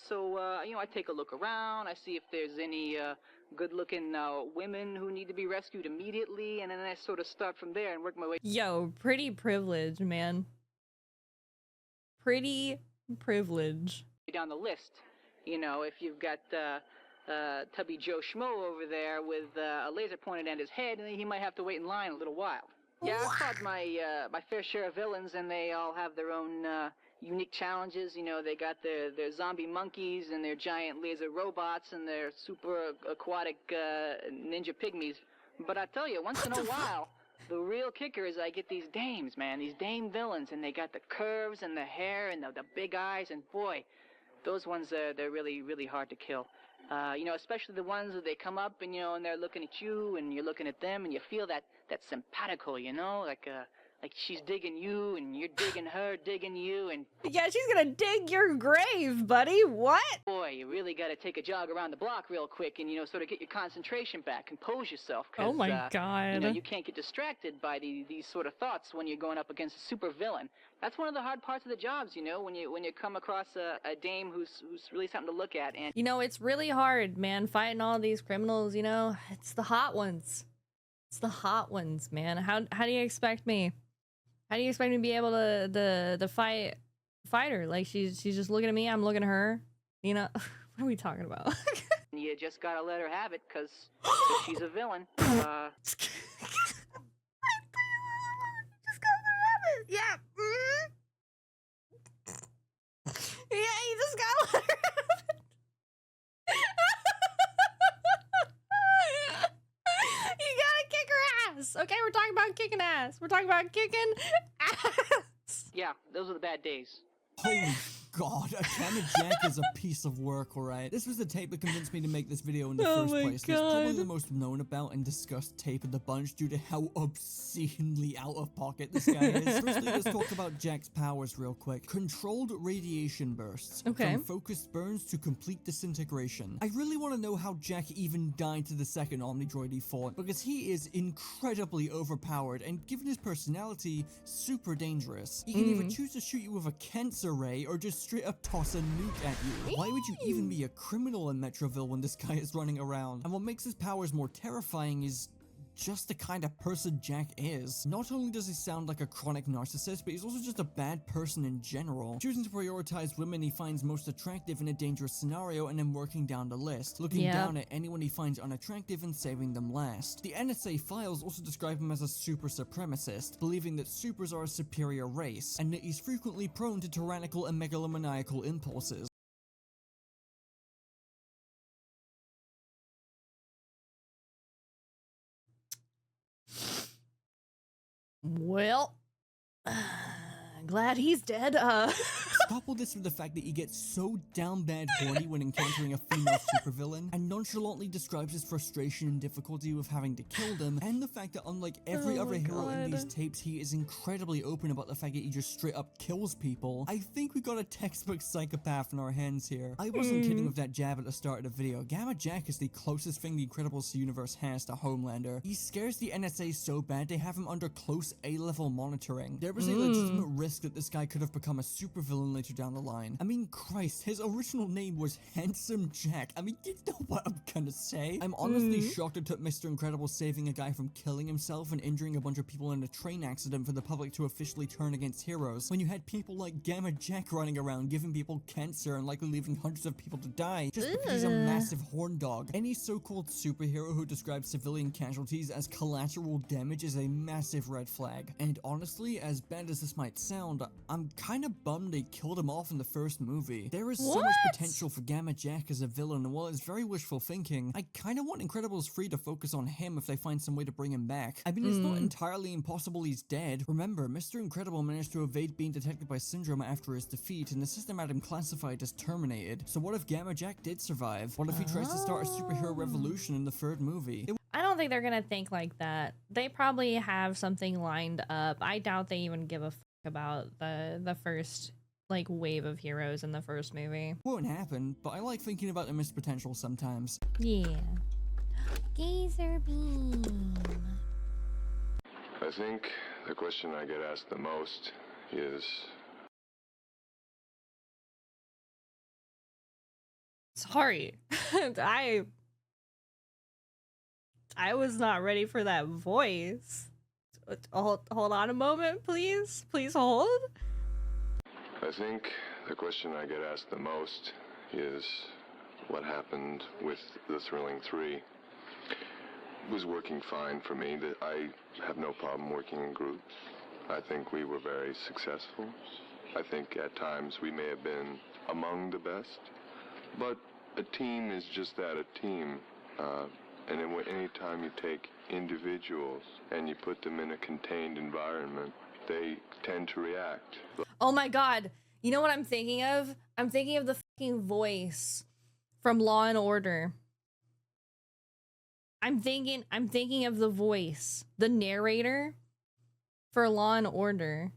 So I take a look around, I see if there's any good-looking women who need to be rescued immediately, and then I sort of start from there and work my way. Yo, pretty privilege, man. Pretty privilege. Down the list. If you've got Tubby Joe Schmo over there with a laser pointed at his head, and he might have to wait in line a little while. Yeah, I've fought my fair share of villains, and they all have their own unique challenges. You know, they got their zombie monkeys and their giant laser robots and their super aquatic ninja pygmies. But I tell you, once in a while, the real kicker is I get these dames, man, these dame villains, and they got the curves and the hair and the big eyes, and boy, those ones they're really, really hard to kill. You know, especially the ones that they come up and, you know, and they're looking at you and you're looking at them and you feel that simpatico, you know, like she's digging you and you're digging her, digging you, and Yeah, she's gonna dig your grave, buddy. What? boy, you really got to take a jog around the block real quick and, you know, sort of get your concentration back, compose yourself. Oh my You God. know, you can't get distracted by these sort of thoughts when you're going up against a super villain. That's one of the hard parts of the jobs, you know, when you come across a dame who's really something to look at. And You know, it's really hard, man, fighting all these criminals, you know? It's the hot ones. It's the hot ones, man. How do you expect me? How do you expect me to be able to fight her? Like she's just looking at me, I'm looking at her. You know, what are we talking about? you just got to let her have it because she's a villain. Yeah. Yeah, you just gotta let her have it. You gotta kick her ass. Okay, we're talking about kicking ass. We're talking about kicking ass. Yeah, those are the bad days. Holy God, a Gamma Jack is a piece of work, alright? This was the tape that convinced me to make this video in the first place. It's probably the most known about and discussed tape in the bunch due to how obscenely out of pocket this guy is. Firstly, let's talk about Jack's powers real quick. Controlled radiation bursts. Okay. From focused burns to complete disintegration. I really want to know how Jack even died to the second Omnidroid he fought, because he is incredibly overpowered and, given his personality, super dangerous. He can either choose to shoot you with a cancer ray or just straight up toss a nuke at you. Why would you even be a criminal in Metroville when this guy is running around? And what makes his powers more terrifying is just the kind of person Jack is. Not only does he sound like a chronic narcissist, but he's also just a bad person in general, choosing to prioritize women he finds most attractive in a dangerous scenario and then working down the list, looking down at anyone he finds unattractive and saving them last. The NSA files also describe him as a super supremacist, believing that supers are a superior race, and that he's frequently prone to tyrannical and megalomaniacal impulses. Well, glad he's dead. Couple this with the fact that he gets so down bad horny when encountering a female supervillain, and nonchalantly describes his frustration and difficulty with having to kill them, and the fact that unlike every other hero in these tapes, he is incredibly open about the fact that he just straight up kills people. I think we got a textbook psychopath in our hands here. I wasn't kidding with that jab at the start of the video. Gamma Jack is the closest thing the Incredibles universe has to Homelander. He scares the NSA so bad they have him under close A-level monitoring. There was a legitimate risk that this guy could have become a supervillain later down the line. I mean, Christ, his original name was Handsome Jack. I mean, you know what I'm gonna say? I'm honestly shocked it took Mr. Incredible saving a guy from killing himself and injuring a bunch of people in a train accident for the public to officially turn against heroes, when you had people like Gamma Jack running around giving people cancer and likely leaving hundreds of people to die just because he's a massive horn dog. Any so-called superhero who describes civilian casualties as collateral damage is a massive red flag. And honestly, as bad as this might sound, I'm kinda bummed they killed him off in the first movie. There is so much potential for Gamma Jack as a villain, and while it's very wishful thinking, I kinda want Incredibles 3 to focus on him if they find some way to bring him back. I mean, it's not entirely impossible he's dead. Remember, Mr. Incredible managed to evade being detected by Syndrome after his defeat, and the system had him classified as terminated. So what if Gamma Jack did survive? What if he tries to start a superhero revolution in the third movie? I don't think they're gonna think like that. They probably have something lined up. I doubt they even give a fuck about the first like wave of heroes in the first movie. Won't happen, but I like thinking about the missed potential sometimes. Yeah. Gazerbeam. I think the question I get asked the most is... Sorry. I was not ready for that voice. Hold on a moment, please. Please hold. I think the question I get asked the most is what happened with the Thrilling 3. was working fine for me. That I have no problem working in groups. I think we were very successful. I think at times we may have been among the best, but a team is just that, a team. And then any time you take individuals and you put them in a contained environment, they tend to react. Oh my god. You know what I'm thinking of? I'm thinking of the fucking voice from Law and Order. I'm thinking of the voice, the narrator for Law and Order.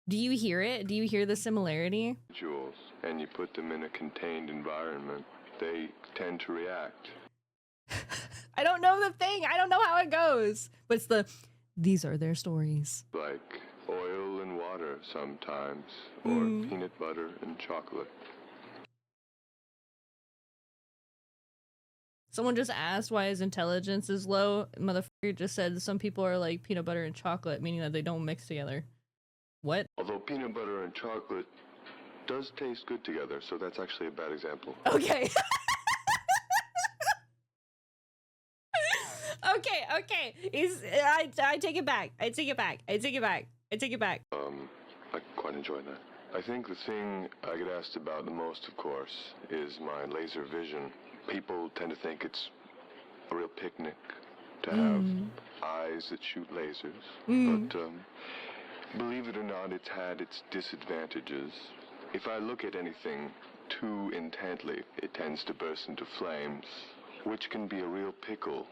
Do you hear it? Do you hear the similarity? Individuals, and you put them in a contained environment, they tend to react. I don't know the thing. I don't know how it goes. But it's these are their stories. Like oil and water sometimes, or peanut butter and chocolate. Someone just asked why his intelligence is low. Motherfucker just said some people are like peanut butter and chocolate, meaning that they don't mix together. What? Although peanut butter and chocolate does taste good together, so that's actually a bad example. Okay. Okay. I take it back. I take it back. I quite enjoy that. I think the thing I get asked about the most, of course, is my laser vision. People tend to think it's a real picnic to have eyes that shoot lasers, but believe it or not, it's had its disadvantages. If I look at anything too intently, it tends to burst into flames, which can be a real pickle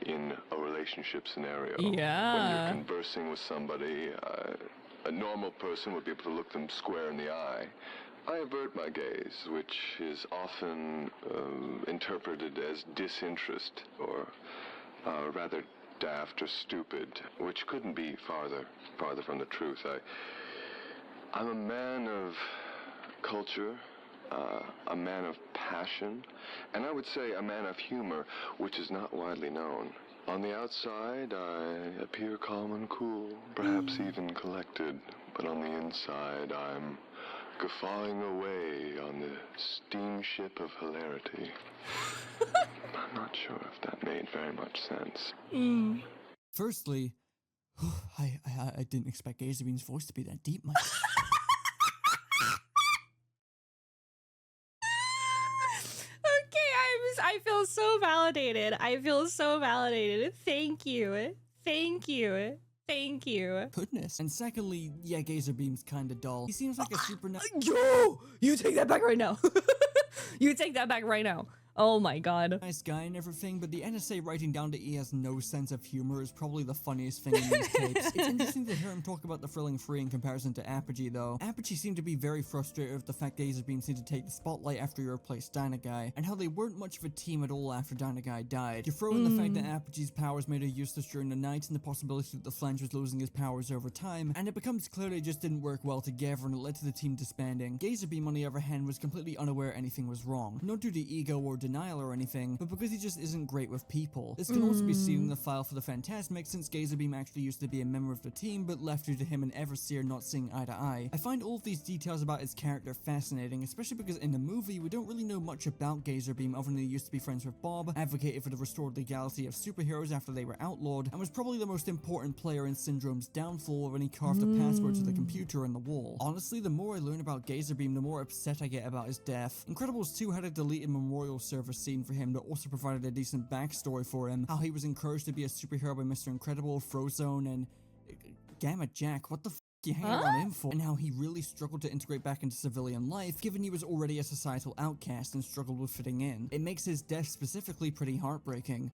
in a relationship scenario. Yeah. When you're conversing with somebody, a normal person would be able to look them square in the eye. I avert my gaze, which is often interpreted as disinterest, or rather daft or stupid, which couldn't be farther from the truth. I'm a man of culture, a man of passion, and I would say a man of humor, which is not widely known. On the outside, I appear calm and cool, perhaps even collected, but on the inside, I'm guffawing away on the steamship of hilarity. I'm not sure if that made very much sense. Firstly, I didn't expect Gazerbeam's voice to be that deep, Mike. I feel so validated. Thank you. Goodness. And secondly, yeah, Gazerbeam's kinda dull. He seems like a super Yo! You take that back right now. Oh my god. Nice guy and everything, but the NSA writing down that he has no sense of humor is probably the funniest thing in these tapes. It's interesting to hear him talk about the Thrilling Free in comparison to Apogee, though. Apogee seemed to be very frustrated with the fact Gazerbeam seemed to take the spotlight after he replaced Dynaguy, and how they weren't much of a team at all after Dynaguy died. You throw in the fact that Apogee's powers made her useless during the night, and the possibility that the Phylange was losing his powers over time, and it becomes clear they just didn't work well together, and it led to the team disbanding. Gazerbeam, on the other hand, was completely unaware anything was wrong. Not due to ego or denial or anything, but because he just isn't great with people. This can also be seen in the file for the Phantasmic, since Gazerbeam actually used to be a member of the team, but left due to him and Everseer not seeing eye to eye. I find all of these details about his character fascinating, especially because in the movie, we don't really know much about Gazerbeam other than he used to be friends with Bob, advocated for the restored legality of superheroes after they were outlawed, and was probably the most important player in Syndrome's downfall when he carved a password to the computer in the wall. Honestly, the more I learn about Gazerbeam, the more upset I get about his death. Incredibles 2 had a deleted memorial service scene for him that also provided a decent backstory for him, how he was encouraged to be a superhero by Mr. Incredible, Frozone, and Gamma Jack, what the f*** you hang around him for? And how he really struggled to integrate back into civilian life, given he was already a societal outcast and struggled with fitting in. It makes his death specifically pretty heartbreaking.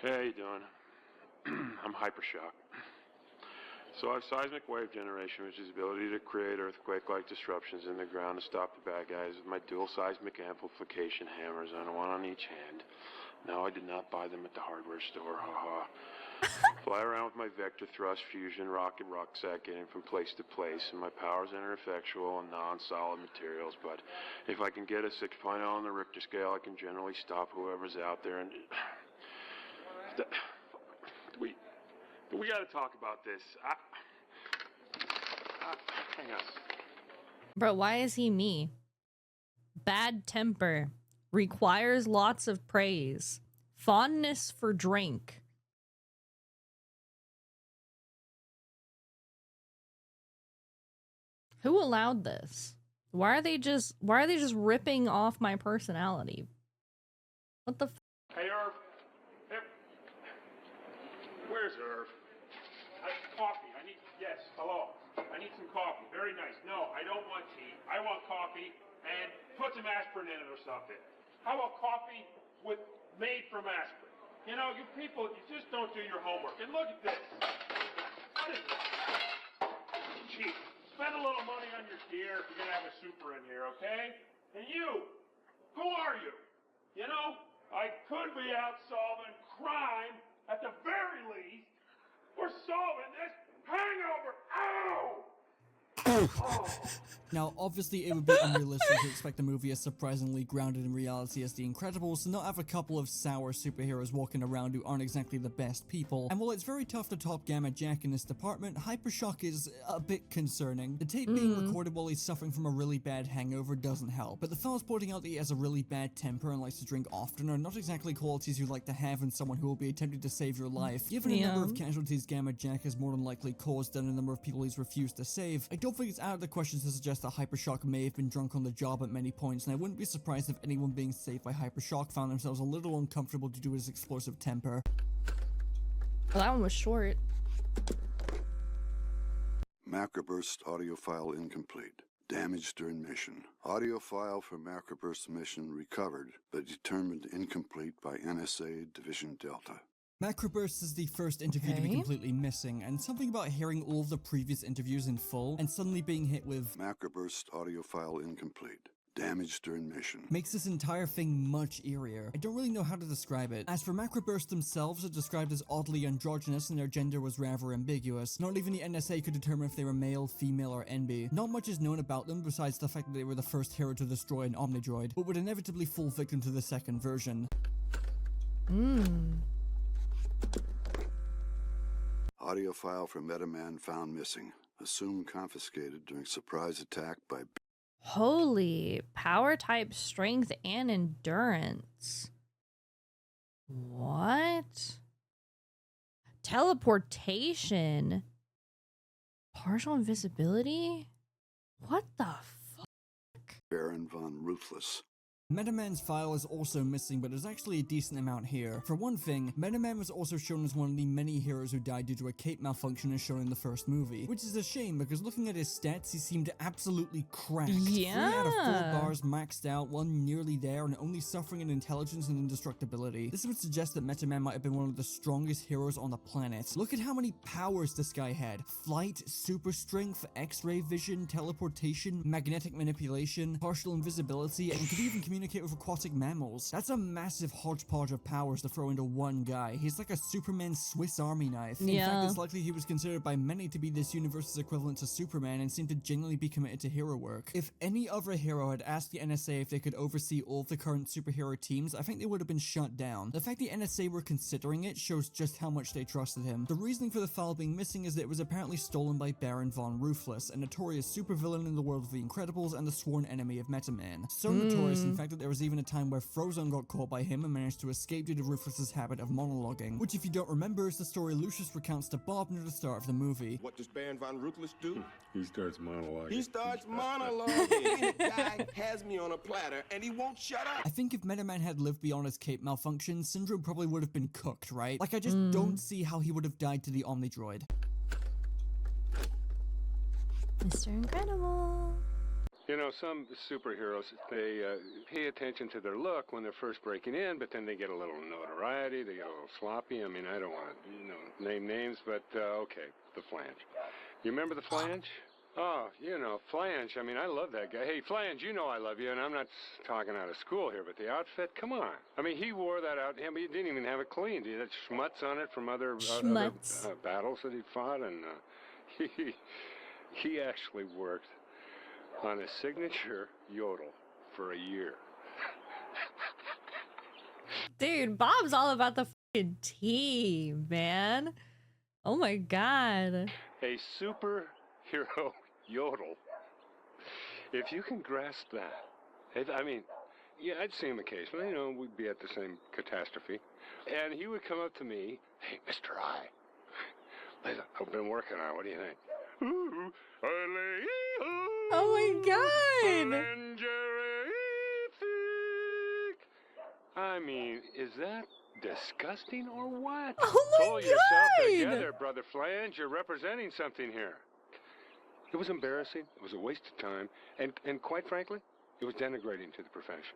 Hey, how you doing? I'm Hypershock. So I have seismic wave generation, which is the ability to create earthquake-like disruptions in the ground to stop the bad guys with my dual seismic amplification hammers on one on each hand. No, I did not buy them at the hardware store, haha. Fly around with my vector thrust fusion rocket rucksack getting from place to place, and my powers enter effectual and non-solid materials, but if I can get a 6.0 on the Richter scale, I can generally stop whoever's out there and... We gotta talk about this. Hang on. Bro, why is he me? Bad temper. Requires lots of praise. Fondness for drink. Who allowed this? Why are they just ripping off my personality? What the Hey, Irv. Hey. Where's Irv? Coffee. Yes, hello. I need some coffee. Very nice. No, I don't want tea. I want coffee and put some aspirin in it or something. How about coffee made from aspirin? You know, you people, you just don't do your homework. And look at this. What is this? Cheap. Spend a little money on your gear if you're going to have a super in here, okay? And you, who are you? You know, I could be out solving crime at the very least. We're solving this hangover. Ow! Now, obviously, it would be unrealistic to expect a movie as surprisingly grounded in reality as The Incredibles to not have a couple of sour superheroes walking around who aren't exactly the best people. And while it's very tough to top Gamma Jack in this department, Hypershock is a bit concerning. The tape being recorded while he's suffering from a really bad hangover doesn't help, but the fellas pointing out that he has a really bad temper and likes to drink often are not exactly qualities you'd like to have in someone who will be attempting to save your life. Given the number of casualties Gamma Jack has more than likely caused and the number of people he's refused to save, I don't think it's out of the question to suggest that Hypershock may have been drunk on the job at many points, and I wouldn't be surprised if anyone being saved by Hypershock found themselves a little uncomfortable due to his explosive temper. Well, that one was short. Macroburst audio file incomplete. Damaged during mission. Audio file for Macroburst mission recovered, but determined incomplete by NSA Division Delta. Macroburst is the first interview to be completely missing, and something about hearing all of the previous interviews in full and suddenly being hit with Macroburst audio file incomplete. Damaged during mission. Makes this entire thing much eerier. I don't really know how to describe it. As for Macroburst themselves, are described as oddly androgynous and their gender was rather ambiguous. Not even the NSA could determine if they were male, female, or NB. Not much is known about them besides the fact that they were the first hero to destroy an Omnidroid, but would inevitably fall victim to the second version. Audio file from Metaman found missing. Assumed confiscated during surprise attack by... Holy. Power type, strength, and endurance. What? Teleportation? Partial invisibility? What the fuck? Baron von Ruthless. Metaman's file is also missing, but there's actually a decent amount here. For one thing, Metaman was also shown as one of the many heroes who died due to a cape malfunction as shown in the first movie, which is a shame because looking at his stats, he seemed absolutely cracked. 3 out of 4 bars maxed out, 1 nearly there, and only suffering in intelligence and indestructibility. This would suggest that Metaman might have been one of the strongest heroes on the planet. Look at how many powers this guy had. Flight, super strength, x-ray vision, teleportation, magnetic manipulation, partial invisibility, and could even communicate with aquatic mammals. That's a massive hodgepodge of powers to throw into one guy. He's like a Superman Swiss Army knife. In fact, it's likely he was considered by many to be this universe's equivalent to Superman and seemed to genuinely be committed to hero work. If any other hero had asked the NSA if they could oversee all of the current superhero teams, I think they would have been shut down. The fact the NSA were considering it shows just how much they trusted him. The reasoning for the file being missing is that it was apparently stolen by Baron von Ruthless, a notorious supervillain in the world of the Incredibles and the sworn enemy of Metaman. So notorious, in fact, that there was even a time where Frozone got caught by him and managed to escape due to Ruthless's habit of monologuing, which if you don't remember is the story Lucius recounts to Bob near the start of the movie. What does Baron von Ruthless do? He starts monologuing. He starts monologuing. And the guy has me on a platter and he won't shut up. I think if Metaman had lived beyond his cape malfunction, Syndrome probably would have been cooked, right? Like, I just don't see how he would have died to the Omnidroid. Mr. Incredible. You know, some superheroes, they pay attention to their look when they're first breaking in, but then they get a little notoriety, they get a little sloppy. I mean, I don't want to, name names, but okay, the Flange. You remember the Flange? Oh, Flange. I mean, I love that guy. Hey, Flange, you know I love you, and I'm not talking out of school here, but the outfit, come on. I mean, he wore that out, but he didn't even have it cleaned. He had schmutz on it from other battles that he'd fought, and he actually worked on a signature yodel for a year. Dude, Bob's all about the fucking tea, man. Oh my god. A superhero yodel. If you can grasp that I mean, yeah, I'd see him occasionally. You know, we'd be at the same catastrophe. And he would come up to me, hey, Mr. I. Listen, I've been working on it. What do you think? Ooh, Oh my god! I mean, is that disgusting or what? Oh my Pull god! yourself together, Brother Phylange. You're representing something here. It was embarrassing. It was a waste of time. And quite frankly, it was denigrating to the profession.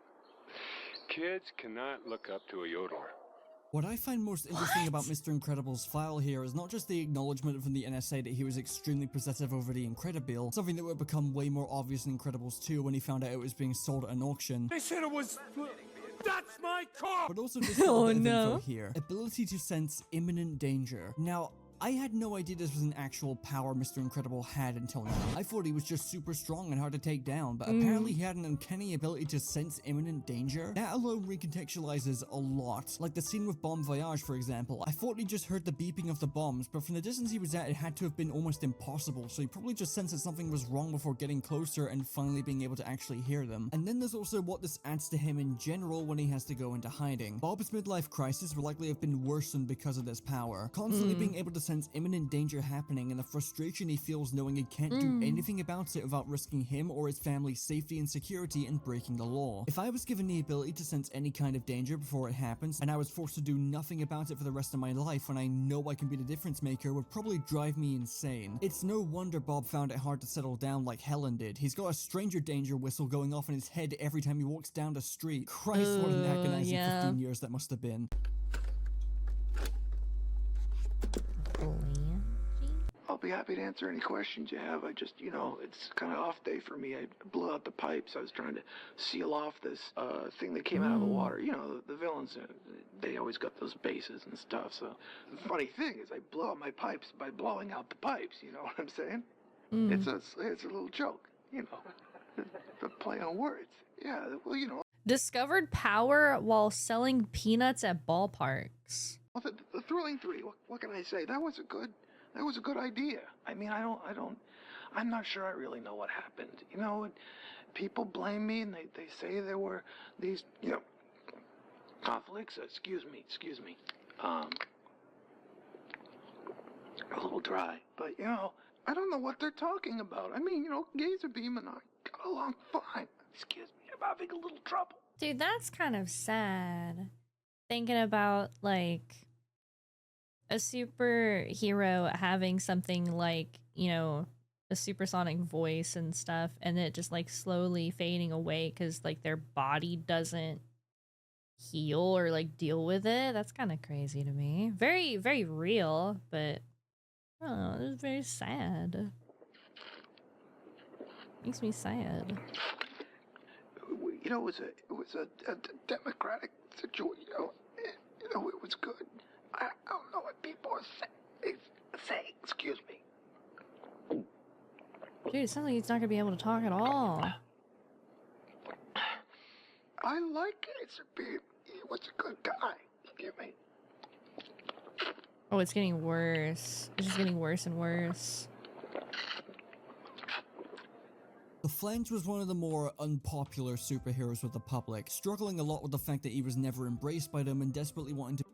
Kids cannot look up to a yodeler. What I find most interesting about Mr. Incredible's file here is not just the acknowledgement from the NSA that he was extremely possessive over the Incredible, something that would become way more obvious in Incredibles 2 when he found out it was being sold at an auction. They said it was... That's my car! But also this little bit of info here. Ability to sense imminent danger. Now, I had no idea this was an actual power Mr. Incredible had until now. I thought he was just super strong and hard to take down, but apparently he had an uncanny ability to sense imminent danger. That alone recontextualizes a lot. Like the scene with Bomb Voyage, for example. I thought he just heard the beeping of the bombs, but from the distance he was at, it had to have been almost impossible, so he probably just sensed that something was wrong before getting closer and finally being able to actually hear them. And then there's also what this adds to him in general when he has to go into hiding. Bob's midlife crisis will likely have been worsened because of this power. Constantly being able to sense imminent danger happening and the frustration he feels knowing he can't do anything about it without risking him or his family's safety and security and breaking the law. If I was given the ability to sense any kind of danger before it happens and I was forced to do nothing about it for the rest of my life when I know I can be the difference maker, it would probably drive me insane. It's no wonder Bob found it hard to settle down like Helen did. He's got a stranger danger whistle going off in his head every time he walks down the street. Christ, what an agonizing 15 years that must have been. I'll be happy to answer any questions you have. I just, you know, it's kind of off day for me. I blew out the pipes. I was trying to seal off this thing that came out of the water. You know, the villains, they always got those bases and stuff. So the funny thing is I blow out my pipes by blowing out the pipes. You know what I'm saying? It's a little joke, you know, the play on words. Yeah, well, you know. Discovered power while selling peanuts at ballparks. Well, the Thrilling 3, what can I say? That was a good idea. I mean, I'm not sure I really know what happened. You know, people blame me and they say there were these, you know, conflicts. Excuse me. A little dry, but you know, I don't know what they're talking about. I mean, you know, Gazerbeam and I got along fine. Excuse me, I'm having a little trouble. Dude, that's kind of sad. Thinking about, like, a superhero having something like, you know, a supersonic voice and stuff, and it just, like, slowly fading away because, like, their body doesn't heal or, like, deal with it. That's kind of crazy to me. Very, very real, but, I don't know, it's very sad. Makes me sad. You know, it was a democratic situation. You know, it was good. I don't know what people are saying. Excuse me. Dude, it sounds like he's not gonna be able to talk at all. I like Gazerbeam. He was a good guy. Excuse me. Oh, it's getting worse. It's just getting worse and worse. The Phylange was one of the more unpopular superheroes with the public, struggling a lot with the fact that he was never embraced by them and desperately wanting to.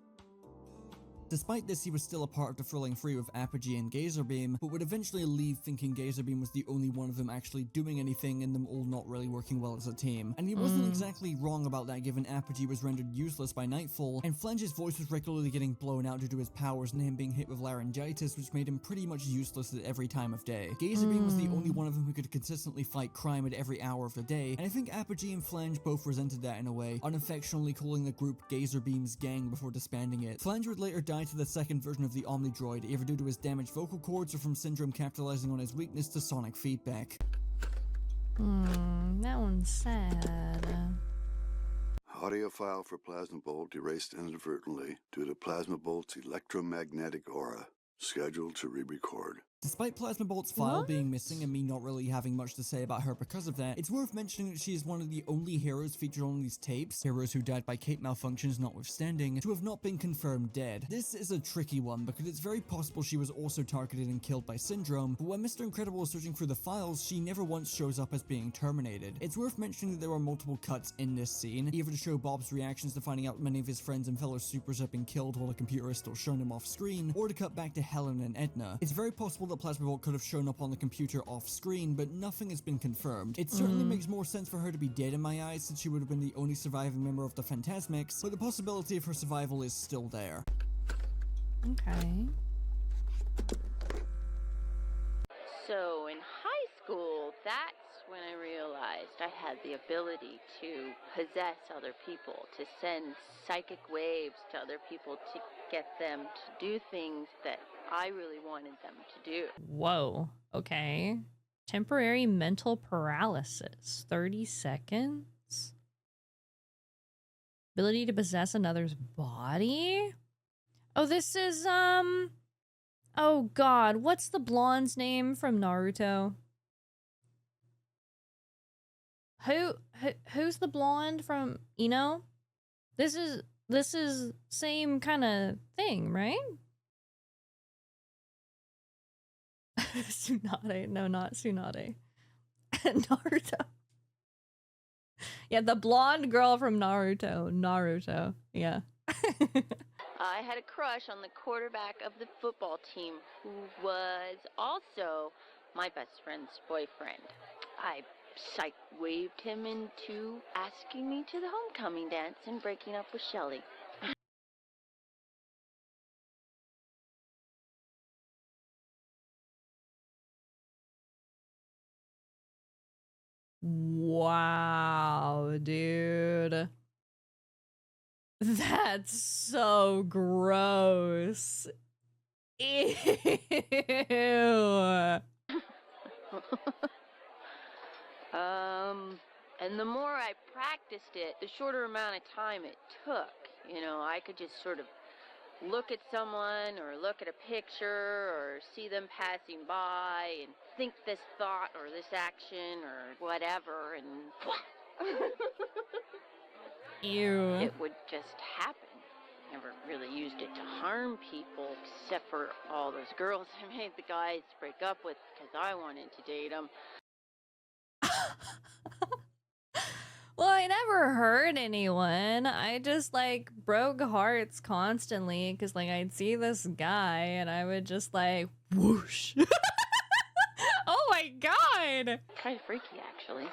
Despite this, he was still a part of the Thrilling 3 with Apogee and Gazerbeam, but would eventually leave thinking Gazerbeam was the only one of them actually doing anything and them all not really working well as a team. And he wasn't exactly wrong about that given Apogee was rendered useless by nightfall, and Phylange's voice was regularly getting blown out due to his powers and him being hit with laryngitis, which made him pretty much useless at every time of day. Gazerbeam was the only one of them who could consistently fight crime at every hour of the day, and I think Apogee and Phylange both resented that in a way, unaffectionately calling the group Gazerbeam's gang before disbanding it. Phylange would later die to the second version of the Omnidroid, either due to his damaged vocal cords or from Syndrome capitalizing on his weakness to sonic feedback. That one's sad. Audio file for Plasmabolt erased inadvertently due to Plasmabolt's electromagnetic aura. Scheduled to re-record. Despite Plasmabolt's file being missing and me not really having much to say about her because of that, it's worth mentioning that she is one of the only heroes featured on these tapes, heroes who died by cape malfunctions notwithstanding, to have not been confirmed dead. This is a tricky one because it's very possible she was also targeted and killed by Syndrome, but when Mr. Incredible is searching through the files, she never once shows up as being terminated. It's worth mentioning that there are multiple cuts in this scene, either to show Bob's reactions to finding out many of his friends and fellow supers have been killed while the computer is still showing him off screen, or to cut back to Helen and Edna. It's very possible that Plasmabolt could have shown up on the computer off screen, but nothing has been confirmed. It certainly makes more sense for her to be dead in my eyes, since she would have been the only surviving member of the Phantasmics, but the possibility of her survival is still there. Okay. So in high school, that's when I realized I had the ability to possess other people, to send psychic waves to other people to get them to do things that I really wanted them to do. Whoa. Okay. Temporary mental paralysis. 30 seconds? Ability to possess another's body? Oh, this is, oh god, what's the blonde's name from Naruto? Who's the blonde from Ino? This is same kind of thing, right? Tsunade. No, not Tsunade. Naruto. Yeah, the blonde girl from Naruto. Naruto. Yeah. I had a crush on the quarterback of the football team, who was also my best friend's boyfriend. I psych-waved him into asking me to the homecoming dance and breaking up with Shelly. Wow, dude. That's so gross. Ew. And the more I practiced it, the shorter amount of time it took. You know, I could just sort of look at someone or look at a picture or see them passing by and think this thought or this action or whatever, and ew. It would just happen. Never really used it to harm people, except for all those girls I made the guys break up with because I wanted to date them. Well, I never hurt anyone. I just, like, broke hearts constantly because, like, I'd see this guy and I would just, like, whoosh. Oh my god! Kind of freaky, actually.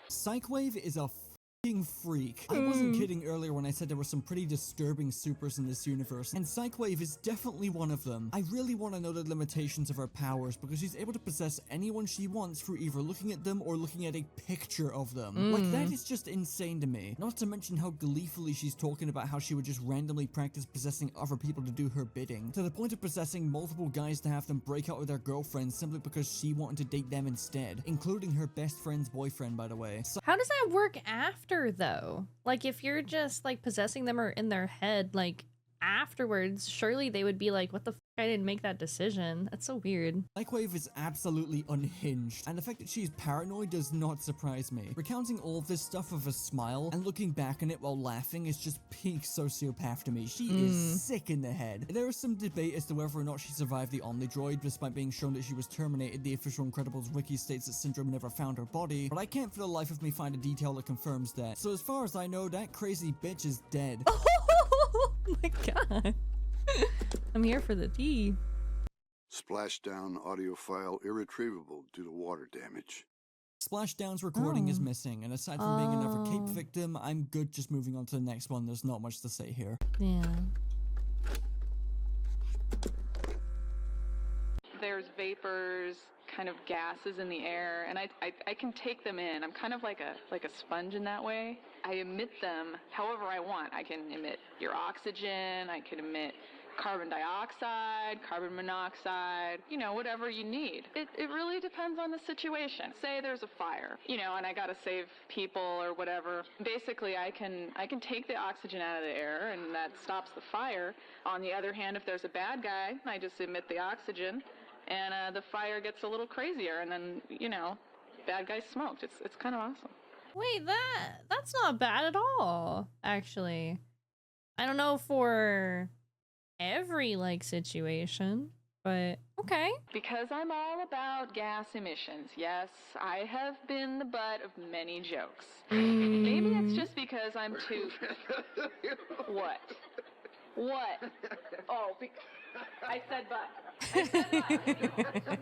Psycwave is a f***ing freak. I wasn't kidding earlier when I said there were some pretty disturbing supers in this universe, and Psycwave is definitely one of them. I really want to know the limitations of her powers, because she's able to possess anyone she wants through either looking at them or looking at a picture of them. Like, that is just insane to me. Not to mention how gleefully she's talking about how she would just randomly practice possessing other people to do her bidding, to the point of possessing multiple guys to have them break out with their girlfriends simply because she wanted to date them instead, including her best friend's boyfriend, by the way. So how does that work after, though? Like, if you're just, like, possessing them or in their head, like, afterwards, surely they would be like, what the f***, I didn't make that decision. That's so weird. Psycwave is absolutely unhinged, and the fact that she's paranoid does not surprise me. Recounting all of this stuff with a smile and looking back on it while laughing is just peak sociopath to me. She is sick in the head. There is some debate as to whether or not she survived the Omnidroid, despite being shown that she was terminated. The official Incredibles wiki states that Syndrome never found her body, but I can't for the life of me find a detail that confirms that. So as far as I know, that crazy bitch is dead. Oh my god. I'm here for the tea. Splashdown audio file irretrievable due to water damage. Splashdown's recording is missing, and aside from being another cape victim, I'm good just moving on to the next one. There's not much to say here. Yeah. There's vapors, kind of gases in the air, and I can take them in. I'm kind of like a sponge in that way. I emit them however I want. I can emit your oxygen, I can emit carbon dioxide, carbon monoxide, you know, whatever you need. It really depends on the situation. Say there's a fire, you know, and I gotta save people or whatever. Basically, I can take the oxygen out of the air, and that stops the fire. On the other hand, if there's a bad guy, I just emit the oxygen, and the fire gets a little crazier, and then, you know, bad guys smoked. It's kind of awesome. Wait, that's not bad at all, actually. I don't know for every, like, situation, but okay. Because I'm all about gas emissions. Yes, I have been the butt of many jokes. Maybe it's just because I'm too... What? What? Oh, I said butt. I said butt.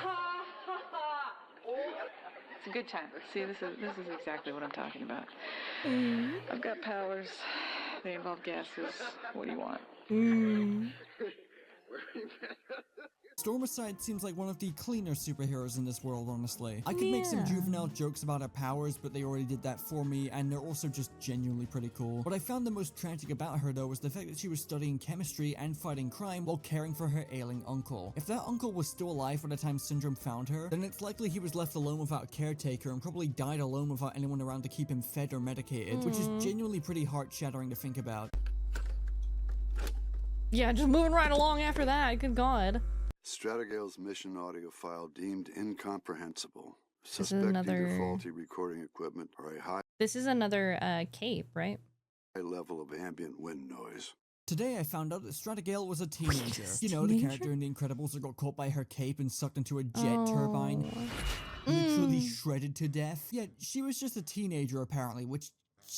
Ha, ha, ha. It's a good time. See, this is exactly what I'm talking about. I've got powers. They involve gases. What do you want? Stormicide seems like one of the cleaner superheroes in this world, honestly. I could make some juvenile jokes about her powers, but they already did that for me, and they're also just genuinely pretty cool. What I found the most tragic about her, though, was the fact that she was studying chemistry and fighting crime while caring for her ailing uncle. If that uncle was still alive by the time Syndrome found her, then it's likely he was left alone without a caretaker and probably died alone without anyone around to keep him fed or medicated, which is genuinely pretty heart-shattering to think about. Yeah, just moving right along after that, good god. Stratogale's mission audio file deemed incomprehensible. This is Suspect another- either faulty recording equipment or a high This is another cape, right? level of ambient wind noise. Today I found out that Stratogale was a teenager. You know, the character in The Incredibles that got caught by her cape and sucked into a jet turbine. Literally shredded to death. Yet she was just a teenager apparently, which...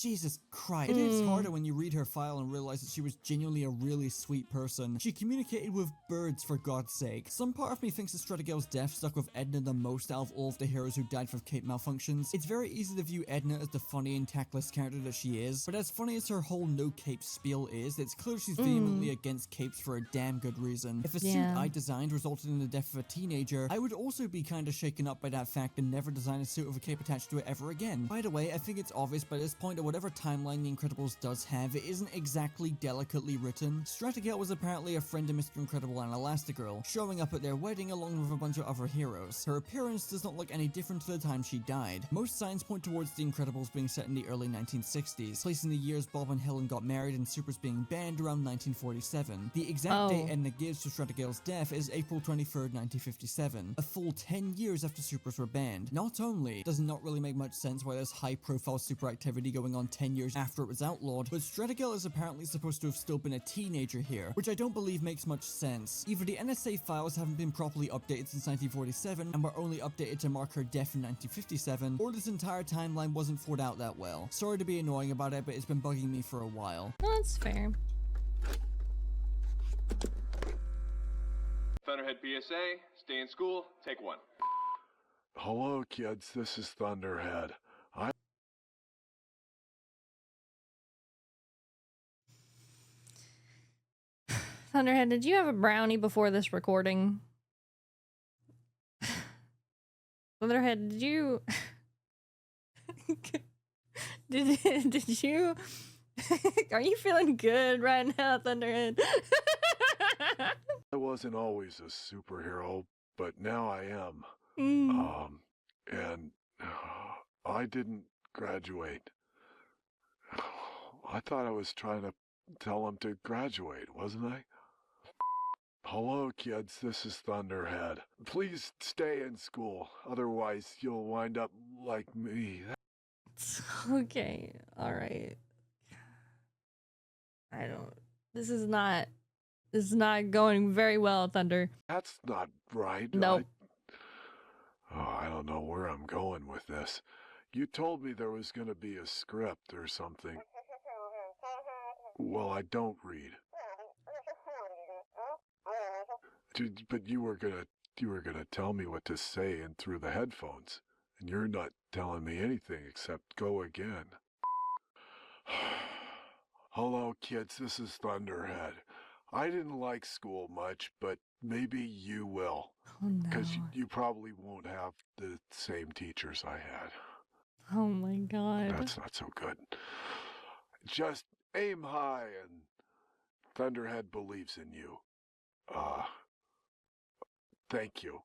Jesus Christ. It is harder when you read her file and realize that she was genuinely a really sweet person. She communicated with birds, for God's sake. Some part of me thinks that Stratogale's death stuck with Edna the most out of all of the heroes who died from cape malfunctions. It's very easy to view Edna as the funny and tactless character that she is, but as funny as her whole no cape spiel is, it's clear she's vehemently against capes for a damn good reason. If a suit I designed resulted in the death of a teenager, I would also be kinda shaken up by that fact and never design a suit with a cape attached to it ever again. By the way, I think it's obvious by this point that whatever timeline The Incredibles does have, it isn't exactly delicately written. Stratogale was apparently a friend of Mr. Incredible and Elastigirl, showing up at their wedding along with a bunch of other heroes. Her appearance does not look any different to the time she died. Most signs point towards The Incredibles being set in the early 1960s, placing the years Bob and Helen got married and Supers being banned around 1947. The exact date Edna gives to Stratogale's death is April 23rd, 1957, a full 10 years after Supers were banned. Not only does it not really make much sense why there's high-profile super activity going on 10 years after it was outlawed, but Stratogale is apparently supposed to have still been a teenager here, which I don't believe makes much sense. Either the NSA files haven't been properly updated since 1947 and were only updated to mark her death in 1957, or this entire timeline wasn't thought out that well. Sorry to be annoying about it, but it's been bugging me for a while. No, that's fair. Thunderhead PSA, stay in school, take one. Hello, kids, this is Thunderhead. Thunderhead, did you have a brownie before this recording? Thunderhead, did you... did you... Are you feeling good right now, Thunderhead? I wasn't always a superhero, but now I am. And I didn't graduate. I thought I was trying to tell them to graduate, wasn't I? Hello, kids, this is Thunderhead. Please stay in school, otherwise you'll wind up like me. Okay, alright. This is not going very well, Thunder. That's not right. Nope. I don't know where I'm going with this. You told me there was going to be a script or something. Well, I don't read. But you were gonna tell me what to say in through the headphones, and you're not telling me anything except go again. Hello, kids, this is Thunderhead. I didn't like school much, but maybe you will. Oh no. Because you probably won't have the same teachers I had. Oh my god. That's not so good. Just aim high and Thunderhead believes in you. Thank you.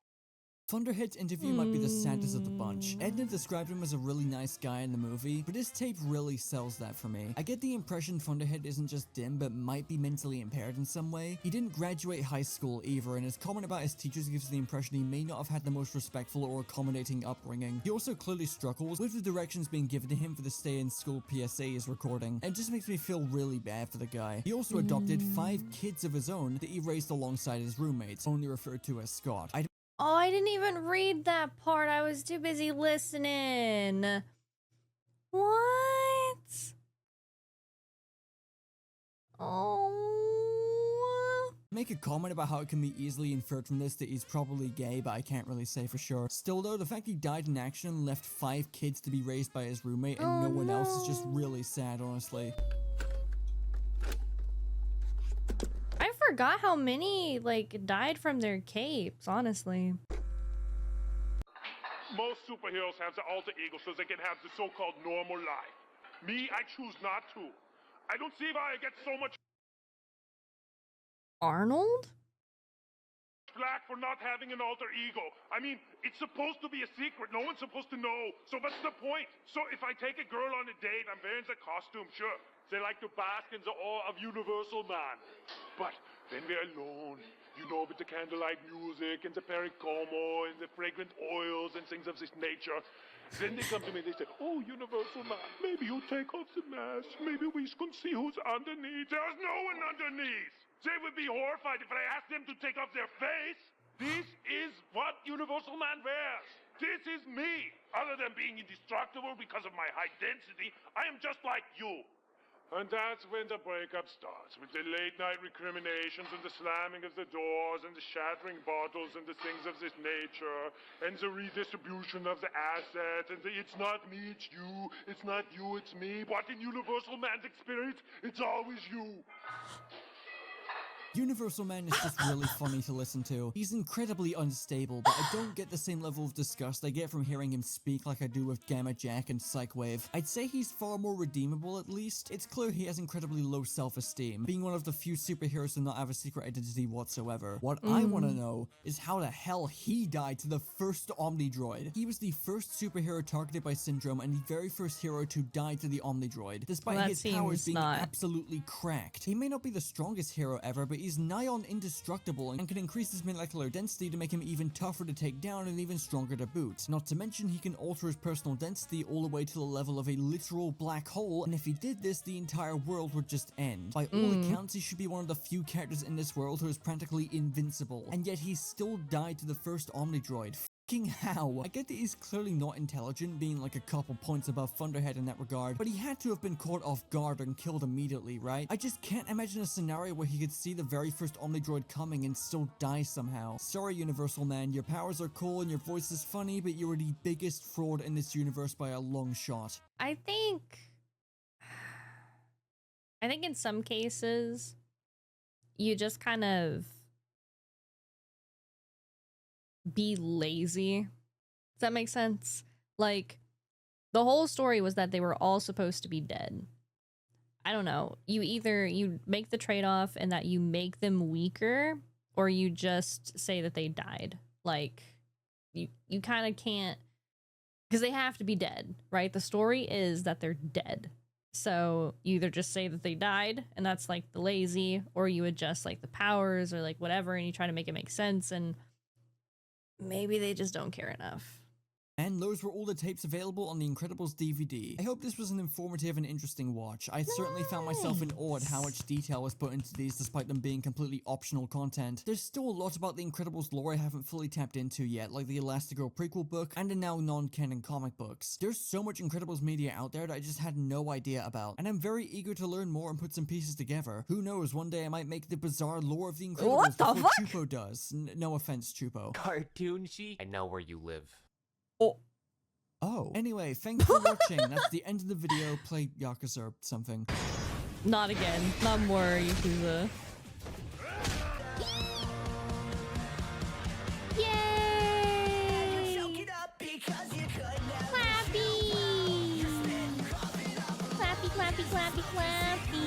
Thunderhead's interview might be the saddest of the bunch. Edna described him as a really nice guy in the movie, but this tape really sells that for me. I get the impression Thunderhead isn't just dim, but might be mentally impaired in some way. He didn't graduate high school either, and his comment about his teachers gives the impression he may not have had the most respectful or accommodating upbringing. He also clearly struggles with the directions being given to him for the stay-in-school PSA's recording, and it just makes me feel really bad for the guy. He also adopted 5 kids of his own that he raised alongside his roommates, only referred to as Scott. Oh, I didn't even read that part. I was too busy listening. What? Oh. Make a comment about how it can be easily inferred from this that he's probably gay, but I can't really say for sure. Still though, the fact he died in action and left 5 kids to be raised by his roommate and no one else is just really sad, honestly. I forgot how many, like, died from their capes, honestly. Most superheroes have the alter ego so they can have the so-called normal life. Me, I choose not to. I don't see why I get so much Arnold? flack for not having an alter ego. I mean, it's supposed to be a secret. No one's supposed to know. So what's the point? So if I take a girl on a date, I'm wearing the costume, sure. They like to bask in the awe of Universal Man. But then we're alone, you know, with the candlelight music and the pericomo and the fragrant oils and things of this nature. Then they come to me and they say, oh, Universal Man, maybe you take off the mask. Maybe we can see who's underneath. There's no one underneath. They would be horrified if I asked them to take off their face. This is what Universal Man wears. This is me. Other than being indestructible because of my high density, I am just like you. And that's when the breakup starts, with the late-night recriminations and the slamming of the doors and the shattering bottles and the things of this nature and the redistribution of the assets and the it's not me, it's you, it's not you, it's me. But in Universal Man's experience, it's always you. Universal Man is just really funny to listen to. He's incredibly unstable, but I don't get the same level of disgust I get from hearing him speak like I do with Gamma Jack and Psycwave. I'd say he's far more redeemable at least. It's clear he has incredibly low self-esteem, being one of the few superheroes to not have a secret identity whatsoever. What I want to know is how the hell he died to the first Omnidroid. He was the first superhero targeted by Syndrome and the very first hero to die to the Omnidroid, despite his powers being absolutely cracked. He may not be the strongest hero ever, but he's nigh on indestructible and can increase his molecular density to make him even tougher to take down and even stronger to boot. Not to mention he can alter his personal density all the way to the level of a literal black hole, and if he did this, the entire world would just end. By all accounts, he should be one of the few characters in this world who is practically invincible, and yet he still died to the first Omnidroid. Fucking how? I get that he's clearly not intelligent, being like a couple points above Thunderhead in that regard, but he had to have been caught off guard and killed immediately, right? I just can't imagine a scenario where he could see the very first Omnidroid coming and still die somehow. Sorry, Universal Man, your powers are cool and your voice is funny, but you are the biggest fraud in this universe by a long shot. I think in some cases, you just kind of be lazy. Does that make sense? Like, the whole story was that they were all supposed to be dead. I don't know. You make the trade-off and that you make them weaker, or you just say that they died. Like, you kind of can't, because they have to be dead, right? The story is that they're dead. So you either just say that they died, and that's like the lazy, or you adjust like the powers or like whatever, and you try to make it make sense, and maybe they just don't care enough. And those were all the tapes available on the Incredibles DVD. I hope this was an informative and interesting watch. I certainly found myself in awe at how much detail was put into these despite them being completely optional content. There's still a lot about the Incredibles lore I haven't fully tapped into yet, like the Elastigirl prequel book and the now non-canon comic books. There's so much Incredibles media out there that I just had no idea about, and I'm very eager to learn more and put some pieces together. Who knows, one day I might make the bizarre lore of the Incredibles before Chupo does. No offense, Chupo. Cartoonshi? I know where you live. Oh. Anyway, thanks for watching. That's the end of the video. Play Yakuza or something. Not again. Not more Yakuza. Yay! Clappy! Clappy, clappy, clappy, clappy!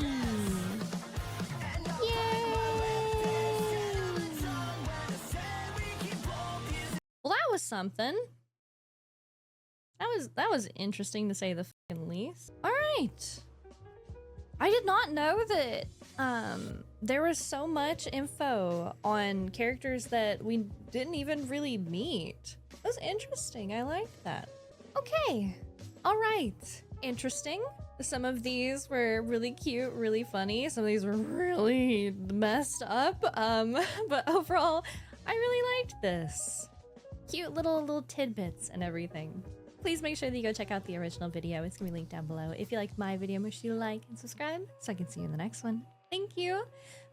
Yay! Well, that was was something. That was interesting to say the fucking least. All right. I did not know that there was so much info on characters that we didn't even really meet. That was interesting. I liked that. Okay. All right. Interesting. Some of these were really cute, really funny. Some of these were really messed up. But overall, I really liked this. Cute little tidbits and everything. Please make sure that you go check out the original video. It's gonna be linked down below. If you liked my video, make sure you like and subscribe so I can see you in the next one. Thank you.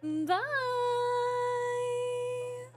Bye.